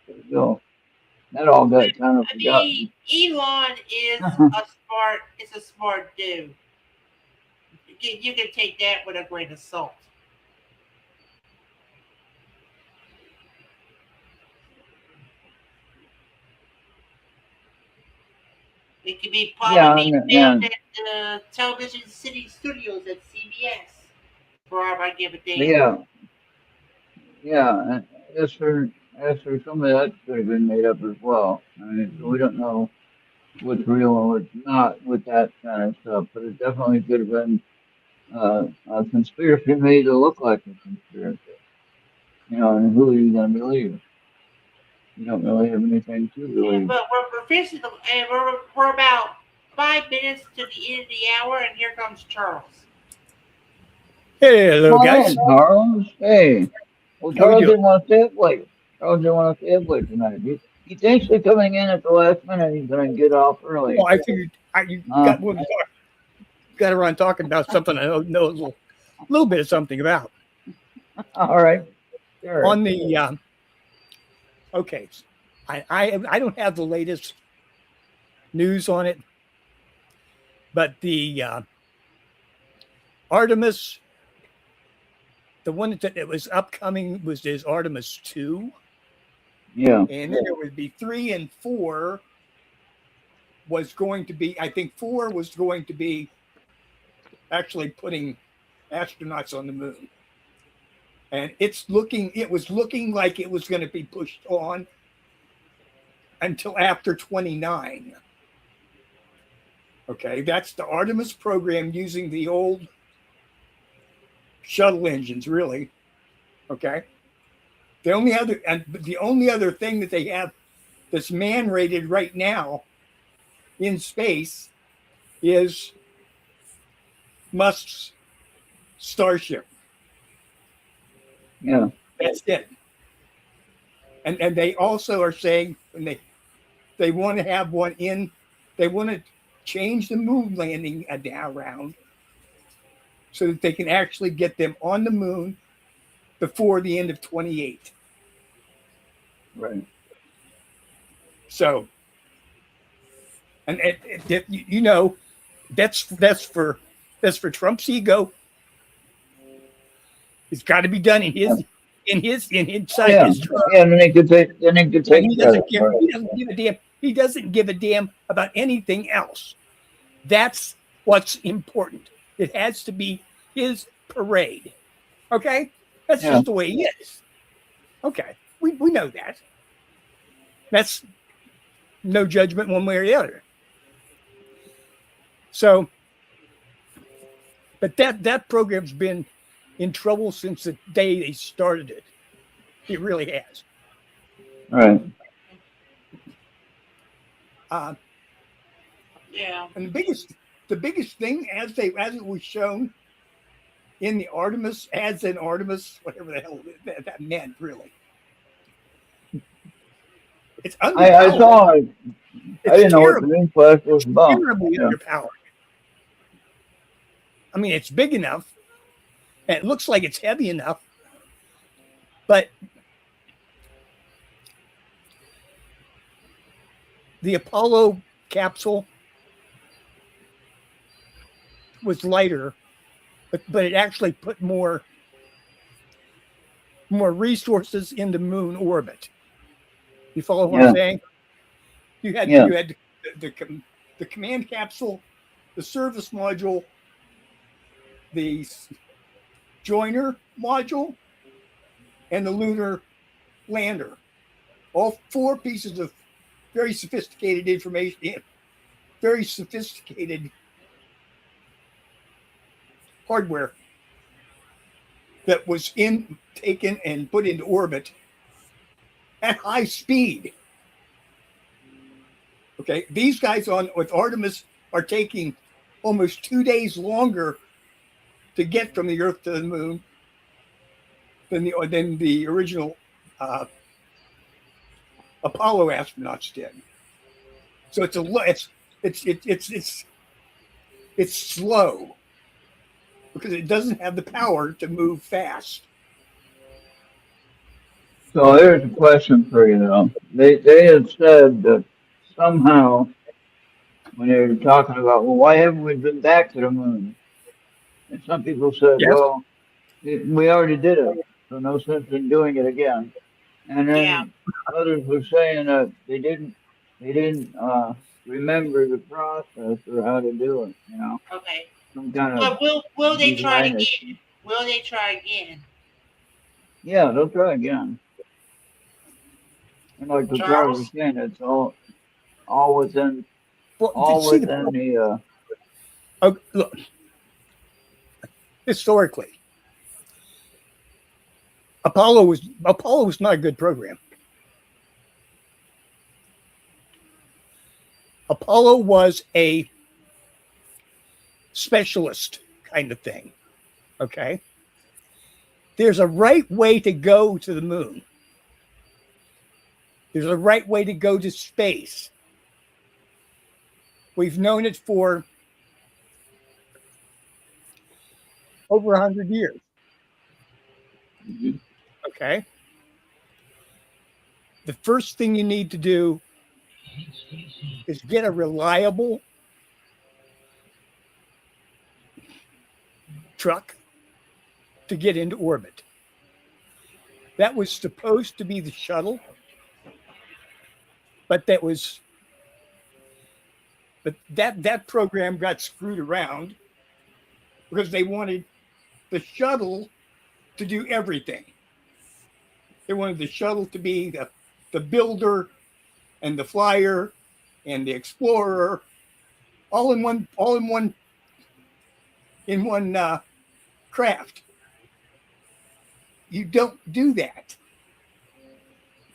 there you go. That all got kind of I mean, forgotten. Elon is a smart dude. You can take that with a grain of salt. It could be probably Yeah, being filmed at the Television City Studios at CBS. For all I give a damn. yeah, yeah. And as for some of that could have been made up as well. I mean, so we don't know what's real and what's not with that kind of stuff. But it definitely could have been a conspiracy made to look like a conspiracy. And who are you going to believe? You don't really have anything to Yeah, believe. but we're facing the, and we're about 5 minutes to the end of the hour, and here comes Charles. Hey, hello, Come on guys. in, Charles. Hey. Well, How we Charles doing? didn't want to stay up late. Charles didn't want to stay up late tonight. He thinks they're coming in at the last minute. He's going to get off Well, early. I figured you Uh, got around talking about something I know a little bit of something about. all right. Sure. On the okay, I don't have the latest news on it, but the Artemis, the one that it was upcoming was this Artemis 2, Yeah. and then there would be 3 and 4 was going to be. I think 4 was going to be actually putting astronauts on the moon. and it was looking like it was going to be pushed on until after 29. Okay, that's the Artemis program using the old shuttle engines, really. Okay. The only other thing that they have that's man-rated right now in space is Musk's Starship. Yeah. That's it. And they also are saying when they want to have one in, they want to change the moon landing around so that they can actually get them on the moon before the end of 28. Right. So, and you know, that's for Trump's ego. It's got to be done inside his term. Yeah, then he could take And he credit. doesn't give a damn. He doesn't give a damn about anything else. That's what's important. It has to be his parade. Okay? That's just the way he is. Okay. We know that. That's no judgment one way or the other. So, but that program's been in trouble since the day they started it. It really has. Right. Yeah. And the biggest thing as it was shown in the Artemis, whatever the hell that meant, really. It's underpowered. I saw it. I didn't know what the moon flash was about. Terribly underpowered. I mean, it's big enough, and it looks like it's heavy enough, but the Apollo capsule was lighter, but it actually put more resources into moon orbit. You follow what I'm saying? You had the command capsule, the service module, the joiner module, and the lunar lander. All 4 pieces of very sophisticated information, very sophisticated hardware that was taken and put into orbit at high speed. Okay, these guys with Artemis are taking almost 2 days longer to get from the Earth to the moon than the original Apollo astronauts did. So it's slow because it doesn't have the power to move fast. So here's a question for you, though. They had said that somehow, when they were talking about, well, why haven't we been back to the moon? And some people said, well, we already did it, so no sense in doing it again. And then others were saying that they didn't remember the process or how to do it. You know. Okay. Some kind of. But will they try again? Will they try again? Yeah, they'll try again. And like the Charles was saying, it's all within the. Oh, look. Historically, Apollo was not a good program. Apollo was a specialist kind of thing. Okay. There's a right way to go to the moon. There's a right way to go to space. We've known it for over 100 years. Mm-hmm. Okay. The first thing you need to do is get a reliable truck to get into orbit. That was supposed to be the shuttle, but that program got screwed around because they wanted the shuttle to do everything. They wanted the shuttle to be the builder and the flyer and the explorer, all in one craft. You don't do that.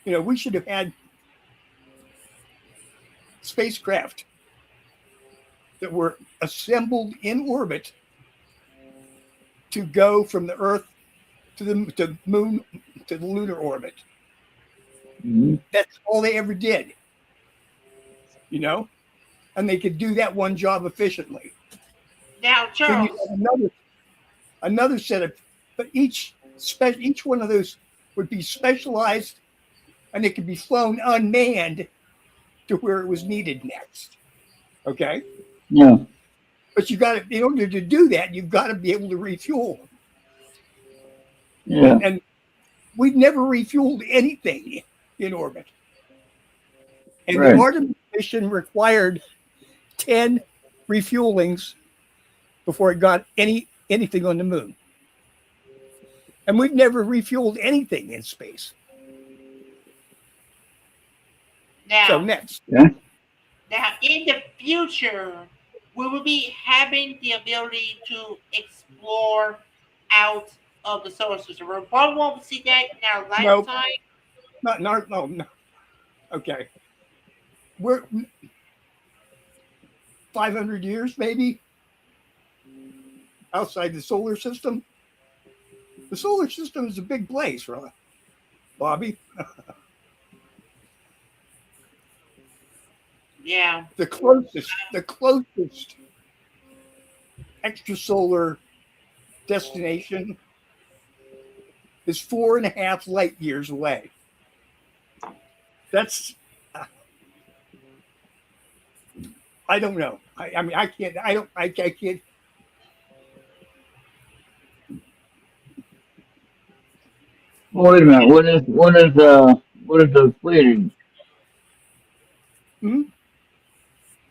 You know, we should have had spacecraft that were assembled in orbit to go from the Earth to the moon to the lunar orbit. Mm-hmm. That's all they ever did. You know, and they could do that one job efficiently. Now, Then Charles, you have another set of, but each one of those would be specialized, and it could be flown unmanned to where it was needed next. Okay, Yeah. but you got to, in order to do that, you've got to be able to refuel. Yeah. And we've never refueled anything in orbit. And Right. the Artemis mission required 10 refuelings before it got anything on the moon. And we've never refueled anything in space. So now, next. Yeah. now, in the future, we will be having the ability to explore out of the solar system. We probably won't see that in our Nope. lifetime. Not in our, no. Okay. We're 500 years maybe outside the solar system. The solar system is a big place, right, Bobby? Yeah. The closest extrasolar destination is 4.5 light years away. That's I don't know. I mean, I can't. I can't. Well, wait a minute. What is the Pleiades? Hmm?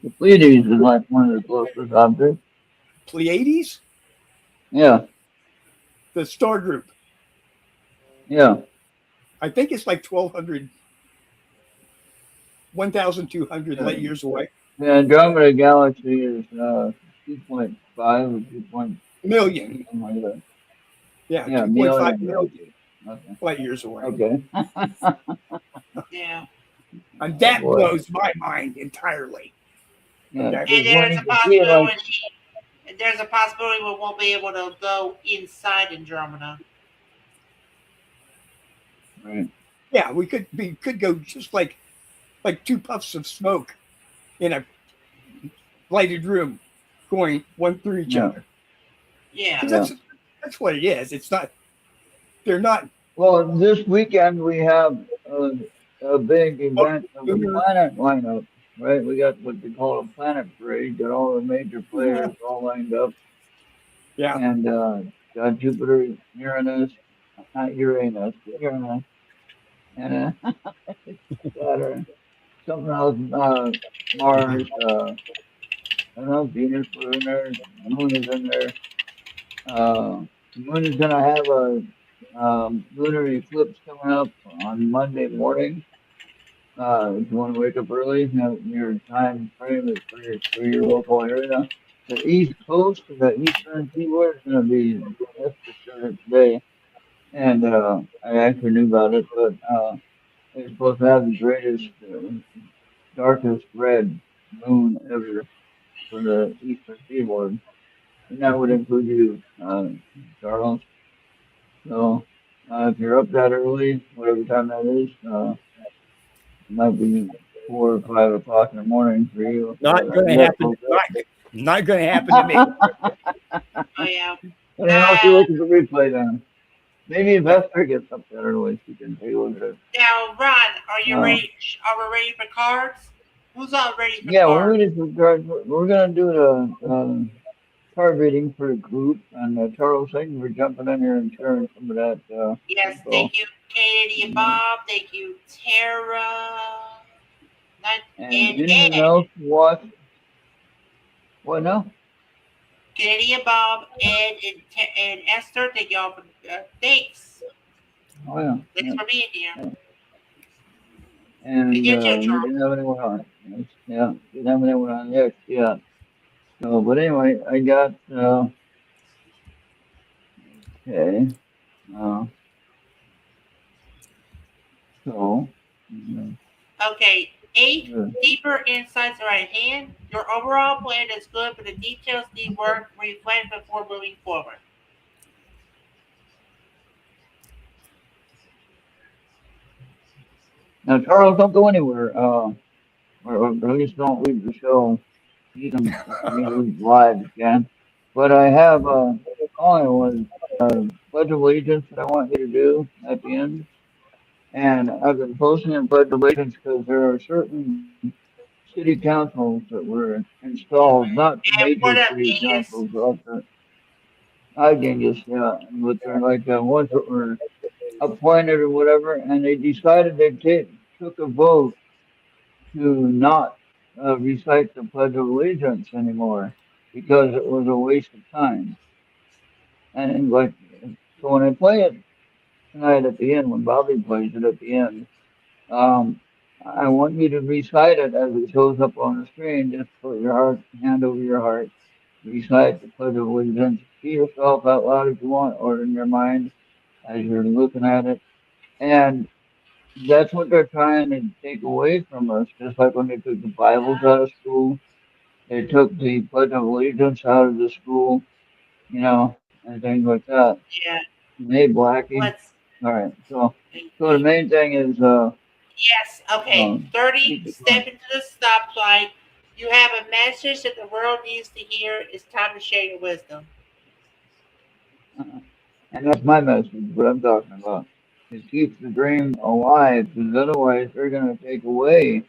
The Pleiades is like one of the closest objects. Pleiades, Yeah. the star group. Yeah. I think it's like 1,200 light years away. The Andromeda Galaxy is 2.5 or 2. Million. Something like that. Yeah, Yeah, 2.5 million. million Okay. light years away. Okay. Yeah. And that Boy. blows my mind entirely. Yeah. Okay. And There's there's a one you can see, like, possibility we won't be able to go inside Andromeda. right. Yeah, we could go just like 2 puffs of smoke in a lighted room, going one through each Yeah. other. Yeah. 'Cause that's what it is. It's not. They're not. Well, this weekend we have a big event of the planet lineup, right? We got what they call a planet parade, got all the major players all lined up. Yeah. And got Jupiter, Uranus, not Uranus, but Uranus, and Saturn, something else, Mars, I don't know, Venus was in there, the Moon is in there. The Moon is going to have a lunar eclipse coming up on Monday morning. If you want to wake up early, your time frame is for your local area. The East Coast, the Eastern Seaboard is going to be that's for sure today. And I actually knew about it, but it's supposed to have the greatest, darkest red moon ever for the Eastern Seaboard. And that would include you, Charles. So if you're up that early, whatever time that is, it might be 4 or 5 o'clock in the morning for you. Not going to happen. Not going to happen to me. Oh, yeah. And then I'll see what the replay then. Maybe if Esther gets up that early, she can take a look at it. Now, Ron, are you ready? Are we ready for cards? Who's all ready for Yeah, cards? we're ready for cards. We're going to do the card reading for the group. And Charles, thank you for jumping in here and sharing some of that. Yes, info. thank you, Katie and Bob. Thank you, Tara. And anyone else watch? What now? Jenny and Bob, Ed, and Esther, thank y'all for thanks. Oh yeah, Thanks yeah, for being here. yeah. And And you too, we Charles. didn't have anyone on. Yes, yeah, didn't have anyone on yet. Yeah. So, but anyway, I got okay. Uh, so. mhm, Okay, 8, good. deeper insights are at hand. Your overall plan is good, but the details need work reflect before moving forward. Now, Charles, don't go anywhere. Or at least don't leave the show. You can if you need to leave live, you can. But I have all I was Pledge of Allegiance that I want you to do at the end. And I've been posting in Pledge of Allegiance because there are certain city councils that were installed, not the And what major up, city Genghis? councils, but the I can just but they're like ones that were appointed or whatever, and they decided they took a vote to not recite the Pledge of Allegiance anymore because it was a waste of time. And like, so when I play it tonight at the end, when Bobby plays it at the end, um, I want you to recite it as it shows up on the screen. Just put your hand over your heart, recite the Pledge of Allegiance to yourself out loud if you want, or in your mind as you're looking at it. And that's what they're trying to take away from us, just like when they took the Bibles out of school. They took the Pledge of Allegiance out of the school, and things like that. Yeah, Hey, Blackie. let's. All right. So the main thing is Yes, okay. um, 30, keep it step going. into the stoplight. You have a message that the world needs to hear. It's time to share your wisdom. And that's my message, what I'm talking about. It keeps the dream alive, because otherwise they're going to take away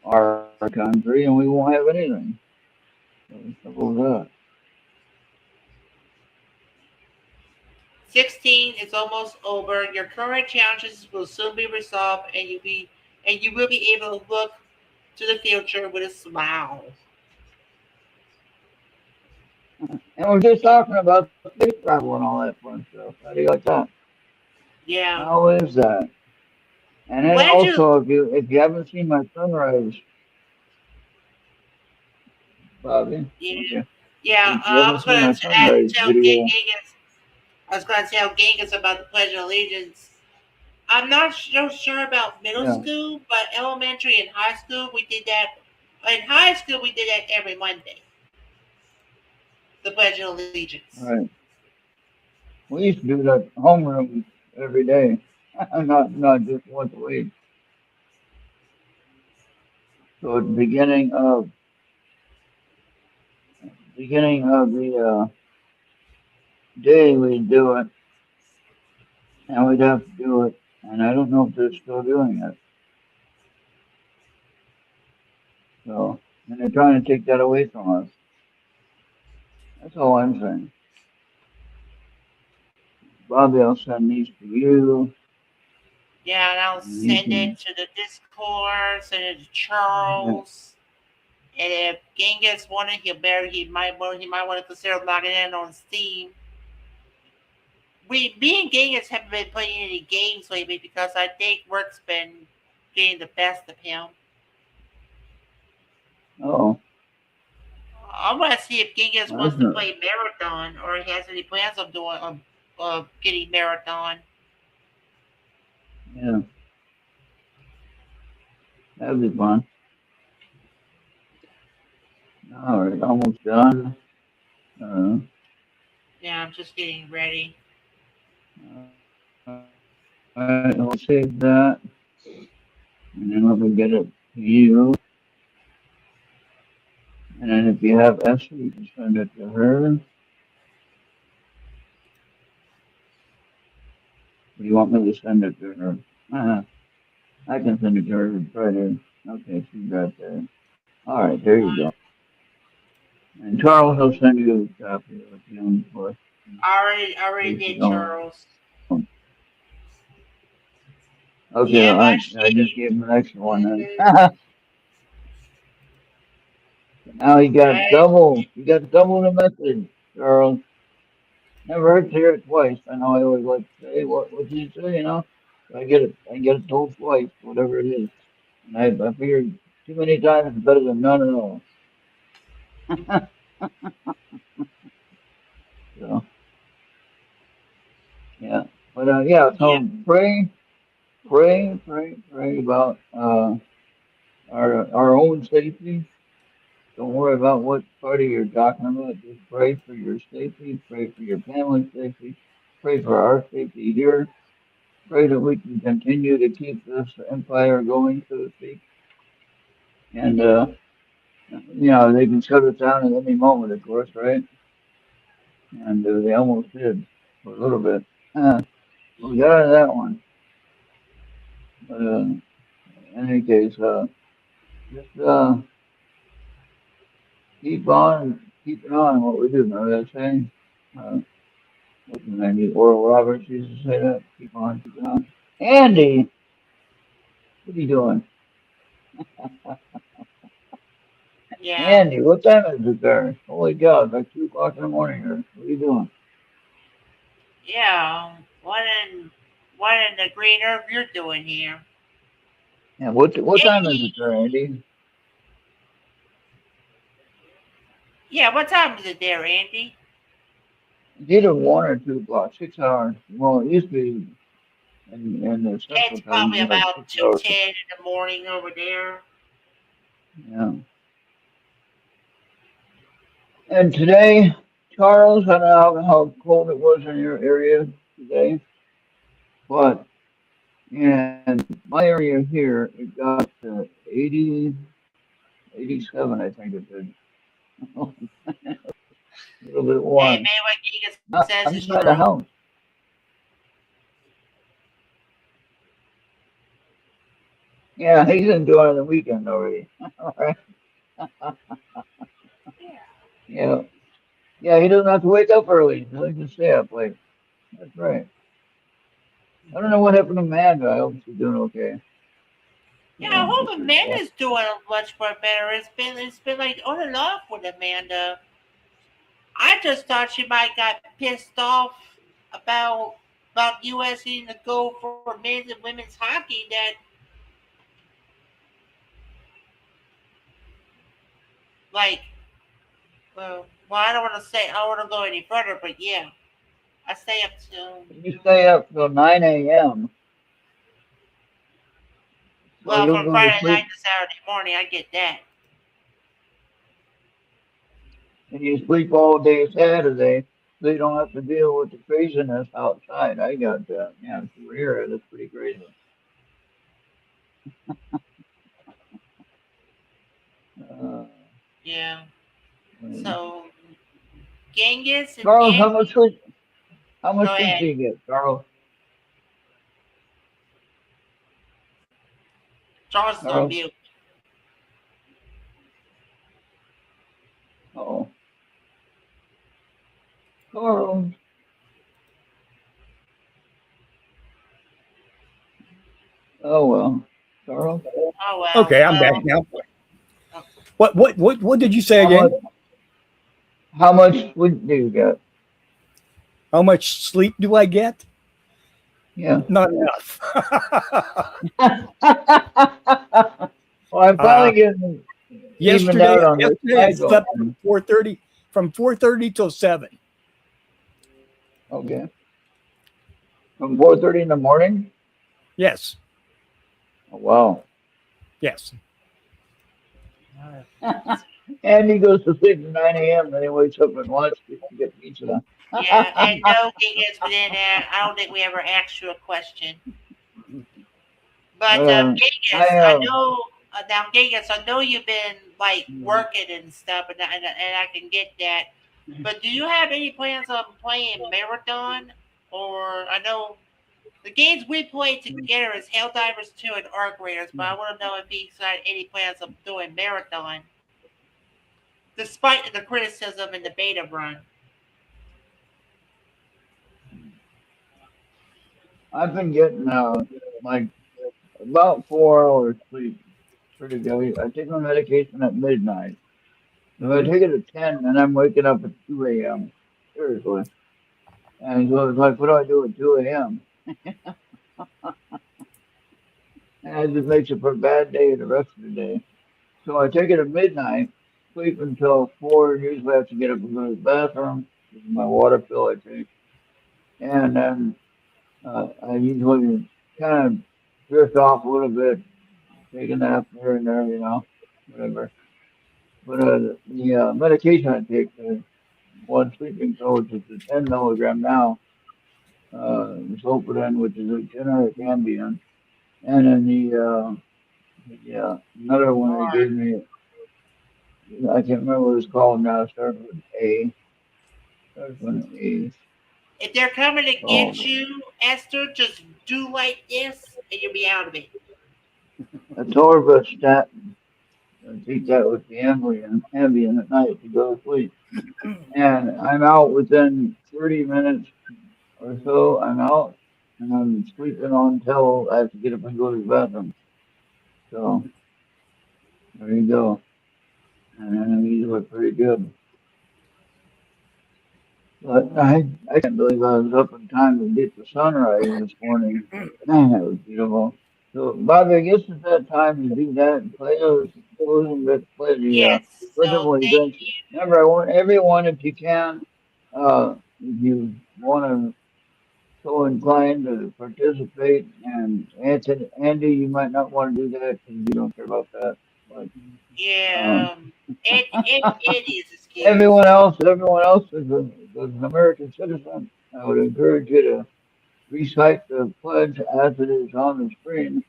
our country and we won't have anything. So simple as that. 16 is almost over. Your current challenges will soon be resolved, and you will be able to look to the future with a smile. And we're just talking about space travel and all that fun stuff. How do you like that? Yeah. How is that? And then Glad you. also, if you haven't seen my sunrise, Bobby, Yeah. okay, Yeah. if you I haven't was seen going my to sunrise tell video, Genghis. I was going to tell Genghis about the Pledge of Allegiance. I'm not so sure about middle yeah, school, but elementary and high school we did that. In high school we did that every Monday. The Pledge of Allegiance. all right. We used to do that homeroom every day, not just once a week. So at the beginning of the day, we'd do it, and we'd have to do it. And I don't know if they're still doing it. So, and they're trying to take that away from us. That's all I'm saying. Bobby, I'll send these to you, Yeah, and I'll and you send can. it to the Discord, send it to Yeah. Charles. And if Genghis wanted, he might want to consider logging in on Steam. Me and Genghis haven't been playing any games lately because I think work's been getting the best of him. Oh, I want to see if Genghis well, wants that's to not. play Marathon or he has any plans of doing getting Marathon. Yeah, that'd be fun. All right, almost done. Uh, Yeah, I'm just getting ready. all right, I'll save that, and then let me get it to you. And then if you have Esther, you can send it to her. Or do you want me to send it to her? Uh, I can send it to her right here. Okay, she's right there. All right, there you go. And Charles will send you a copy of it for I already in case you did don't. Charles. Okay, Yeah, I my just shit. gave him an extra one then. Now Right? you got double the message, Charles. Never hurts to hear it twice. I know I always like to say, what did you say, you know? I get it told twice, whatever it is. And I figured too many times is better than none at all. So, yeah. But, yeah, Yeah. so pray about, our own safety. Don't worry about what party you're talking about. Just pray for your safety, pray for your family's safety, pray for our safety here. Pray that we can continue to keep this empire going, so to speak. And, they can shut us down at any moment, of course, right? And they almost did for a little bit. We got out of that one. But in any case, just keeping on what we do. Remember that saying? What's his name? Oral Roberts used to say that. Keep on, keep on. Andy, what are you doing? Yeah. Andy, what time is it there? Holy God, it's like 2 o'clock in the morning here. What are you doing? Yeah. What in the green earth you're doing here? Yeah, what time is Andy. it there, Andy? Yeah, what time is it there, Andy? It's either 1 or 2 o'clock, 6 hours. Well, it used to be in the It's central time, it'd probably be like about 6 hours. 2:10 in the morning over there. Yeah. And today, Charles, I don't know how cold it was in your area today, but in my area here, it got to 80, 87, I think it did. A little bit Hey, warm. man, what Giga Not says is inside the true. house. Yeah, he's enjoying the weekend already. All right. Yeah. Yeah, he doesn't have to wake up early. So he can stay up late. That's right. I don't know what happened to Amanda. I hope she's doing okay. Yeah, I With hope her cat. Amanda's doing much more better. It's been like on and off with Amanda. I just thought she might got pissed off about US needing to go for men's and women's hockey. That like, I don't want to say I don't want to go any further, but yeah, I stay up till You stay up till 9 a.m. So you'll from go to Friday night sleep to Saturday morning. I get that. and you sleep all day Saturday, so you don't have to deal with the craziness outside. I got that. Yeah, for here, that's pretty crazy. Uh, Yeah. uh, So Genghis and Carlos, Andy, how go much sleep ahead. do you get, Carlos? Charles is on Carlos? mute. Oh, Carlos. Oh well, Carlos. Oh well, Okay, I'm back now. uh, What did you say How much? again? How much sleep do you get? How much sleep do I get? Yeah. Not enough. Well, I'm uh, finally getting evened yesterday, out on this yesterday I cycle. slept from 4:30 till 7. Okay. From 4:30 in the morning? Yes, Oh, wow. yes. And he goes to sleep at 9 a.m. Then he wakes up and wants to get pizza. yeah, and no, Genghis, we didn't. I don't think we ever asked you a question. But uh, I Genghis, I know now, Genghis, I know you've been like working and stuff, and I can get that. But do you have any plans on playing Marathon? Or I know the games we played together is Helldivers 2 and Arc Raiders, but I want to know if he's got any plans of doing Marathon, despite the criticism in the beta run. I've been getting like about 4 hours sleep. Pretty good. I take my medication at midnight. If I take it at 10 and I'm waking up at 2 a.m., seriously. And so it's like, what do I do at 2 a.m.? And it just makes it for a bad day the rest of the day. So I take it at midnight, sleep until 4, usually I have to get up and go to the bathroom. This is my water pill I take. And then I usually kind of drift off a little bit, take a nap here and there, whatever. But the medication I take, the one sleeping pill, which is the 10 milligram now, Zolpidem, which is a generic Ambien, and then another one they gave me, I can't remember what it's called now, it starts with A. Starts with an A. If they're coming to Oh. get you, Esther, just do like this and you'll be out of it. Atorvastatin. I take that with the Ambien at night to go to sleep. And I'm out within 30 minutes or so. I'm out and I'm sleeping until I have to get up and go to the bathroom. So there you go. And then I'm usually pretty good. But I can't believe I was up in time to get the sunrise this morning. Man, that was beautiful. So, Bobby, I guess it's that time to do that and play those play the Yes. rhythm So thank events. you. Remember, I want everyone, if you can, if you want to so inclined to participate, and Andy, you might not want to do that because you don't care about that. But Yeah. Ed is excused. everyone else is an American citizen. I would encourage you to recite the pledge as it is on the screen.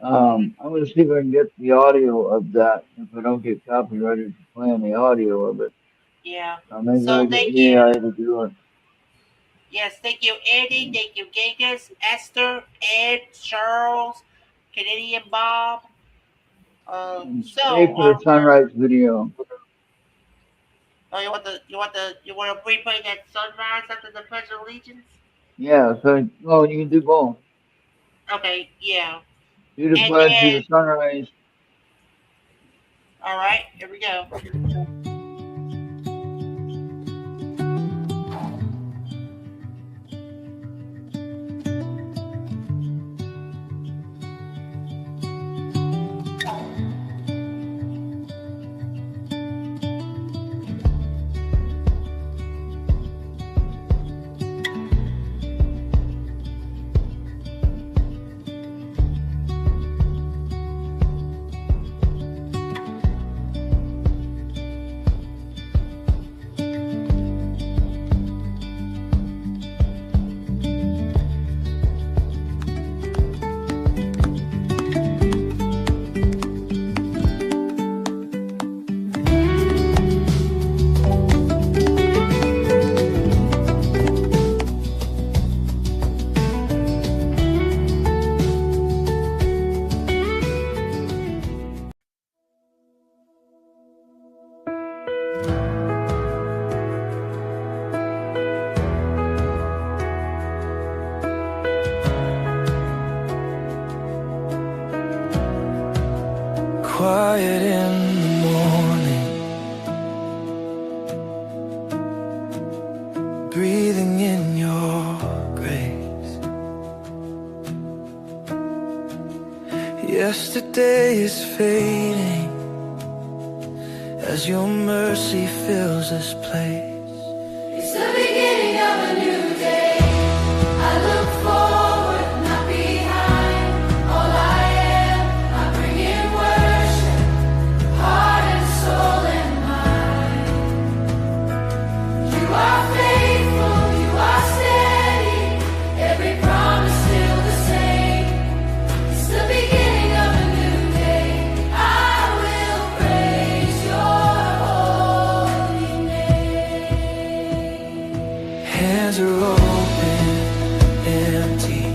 I'm going to see if I can get the audio of that. If I don't get copyrighted for playing the audio of it, Yeah. maybe So I get thank the you. AI to do it. Yes, thank you, Eddie. Thank you, Genghis, Esther, Ed, Charles, Canadian Bob. Stay for the sunrise video. Oh, you want to replay that sunrise after the Pledge of Allegiance? Yeah, so you can do both. Okay, yeah. Do the And pledge, do then, the sunrise. all right, here we go. Quiet in the morning, breathing in your grace. Yesterday is fading as your mercy fills this place. It's the beginning of a new day. I look forward, not behind. All I am, I bring in worship, heart and soul and mind. You are faithful, you are steady. Every promise still the same. It's the beginning of a new day. I will praise your holy name. Hands are open, empty.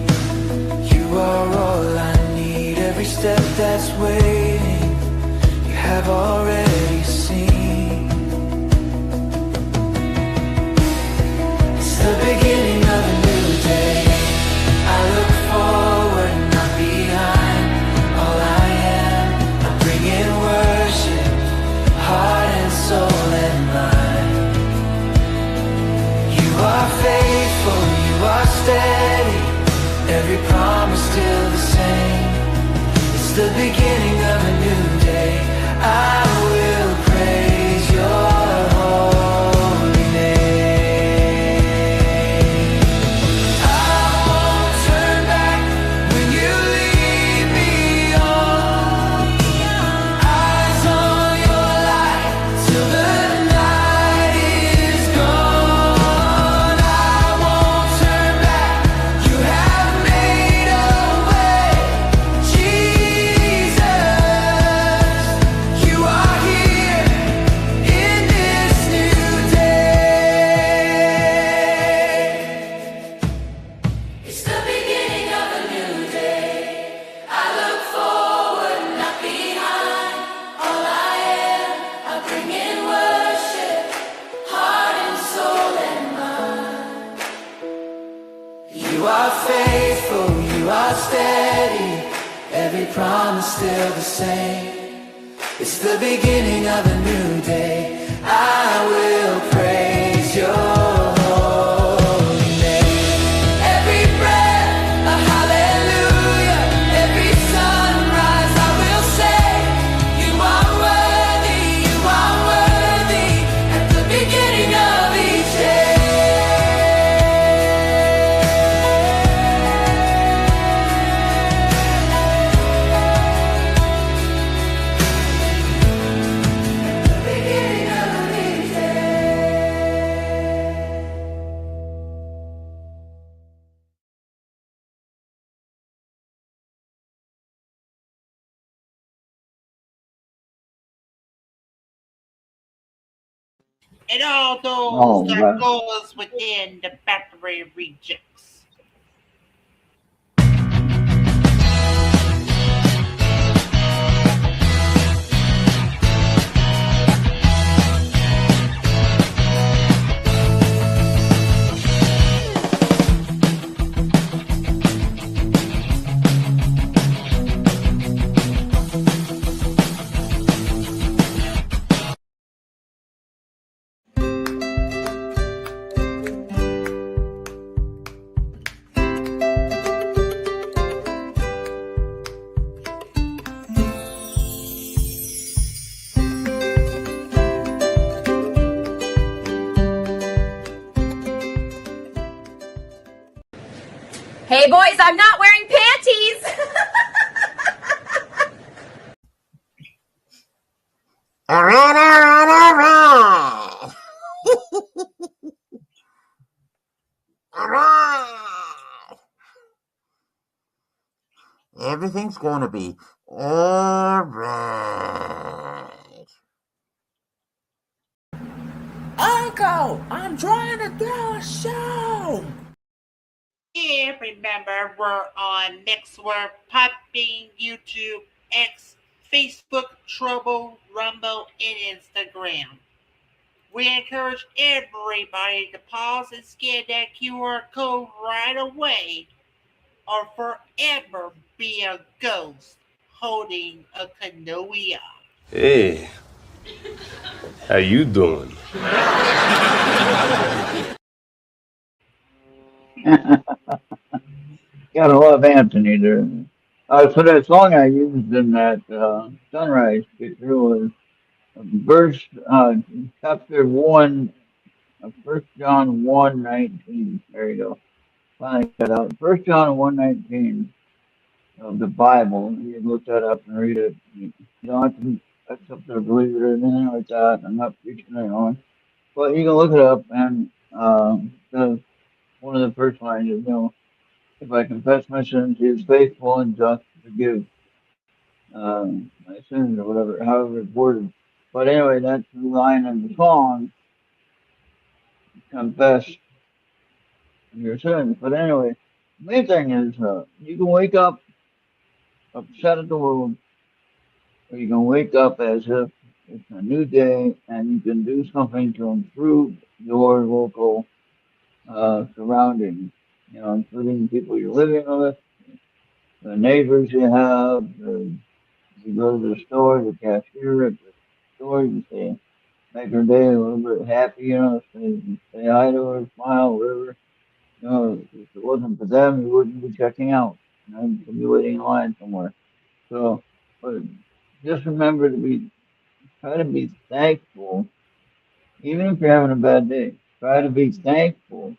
You are all I need. Every step that's waiting, you have already seen. It's the beginning of a new day. I look forward, not behind. All I am, I bring in worship, heart and soul. steady, every promise still the same. It's the beginning of a new day. I will praise your holy name. I won't turn back when you lead me on. Eyes on your light till the night is gone. I won't turn back. You have made a way, Jesus. You are here in this new day. It's the beginning of a new day. I look forward, not behind. All I am, I bring in worship, heart and soul and mind. You are faithful, you are steady, every promise still the same. It's the beginning of a new day. I will praise your holy name. Every breath, a hallelujah. Every sunrise, I will say, you are worthy, you are worthy. At the beginning of each day. And all Oh, those that right. goes within the factory rejects. Hey boys, I'm not wearing panties. All right. All right. Everything's gonna be all right. Uncle, I'm trying to do a show. Yeah, remember, we're on Mixer, Podbean, YouTube, X, Facebook, Trouble, Rumble, and Instagram. We encourage everybody to pause and scan that QR code right away, or forever be a ghost holding a canoe. Hey, how you doing? Gotta love Anthony there. So that song I used in that sunrise picture was verse chapter 1 of 1 John 1:19. There you go. Finally got out. 1 John 1:19 of the Bible. You can look that up and read it. You don't have to accept or believe it or anything like that. I'm not preaching it on. But you can look it up, and one of the first lines is, if I confess my sins, he is faithful and just to forgive my sins or whatever, however it's worded. But anyway, that's the line in the song, confess your sins. But anyway, the main thing is you can wake up upset at the world, or you can wake up as if it's a new day and you can do something to improve your local surroundings, including the people you're living with, the neighbors you have, you go to the store, the cashier at the store, you say, make her day a little bit happy, say hi to her, smile, whatever. It's it wasn't for them, you wouldn't be checking out. You know, you'd be waiting in line somewhere. So, but just remember try to be thankful, even if you're having a bad day. Try to be thankful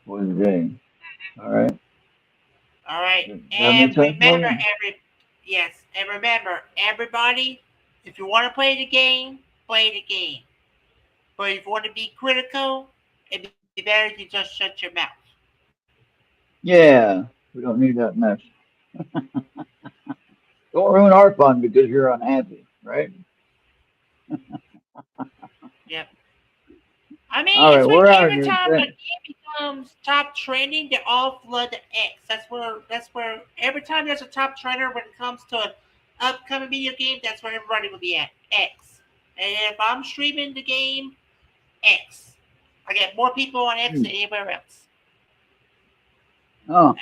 for the day. All right? All right. Does that make And sense for remember, you? everybody, if you want to play the game, play the game. But if you want to be critical, it'd be better if you just shut your mouth. Yeah, we don't need that mess. Don't ruin our fun because you're unhappy, right? Yep. I mean, All right, it's like we're out of every here. time a game becomes top trending, they all flood the X. That's where every time there's a top trender when it comes to an upcoming video game, that's where everybody will be at. X. And if I'm streaming the game, X. I get more people on X than anywhere else. Oh,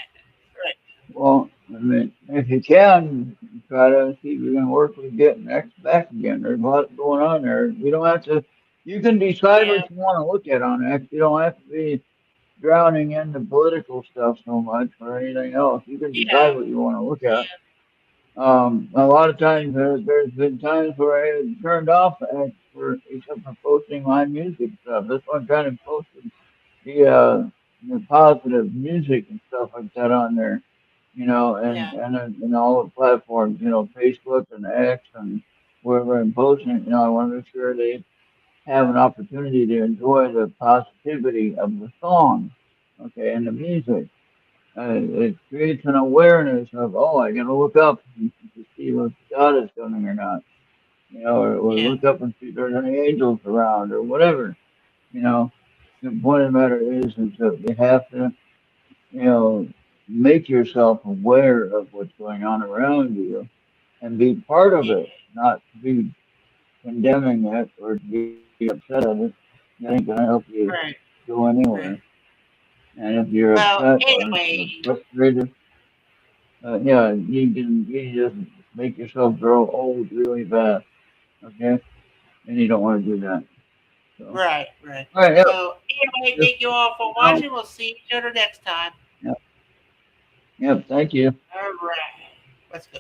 Right. well, I mean, if you can, try to see if you can work with getting X back again. There's a lot going on there. You don't have to, you can decide Yeah. what you want to look at on X. You don't have to be drowning in the political stuff so much or anything else. You can decide Yeah. what you want to look at. A lot of times there's been times where I had turned off X except for posting my music stuff. That's why I'm trying to post the positive music and stuff like that on there, you know, Yeah. and all the platforms, you know, Facebook and X and wherever I'm posting it, you know, I want to make sure they have an opportunity to enjoy the positivity of the song, okay, and the music. It creates an awareness of, oh, I gotta look up to see if God is coming or not, you know, or Yeah. look up and see if there's any angels around or whatever, you know. The point of the matter is that you have to, you know, make yourself aware of what's going on around you and be part of Yeah. it, not to be condemning it or to be upset at it. That ain't gonna help you Right. go Right. anywhere. And if you're Well, upset or anyway, frustrated, yeah, you just make yourself grow old really fast, okay? And you don't want to do that. So, right. Right. all right, yep, So anyway, just thank you all for you know, watching. We'll see each other next time. yep, yep. Thank you. All right. Let's go.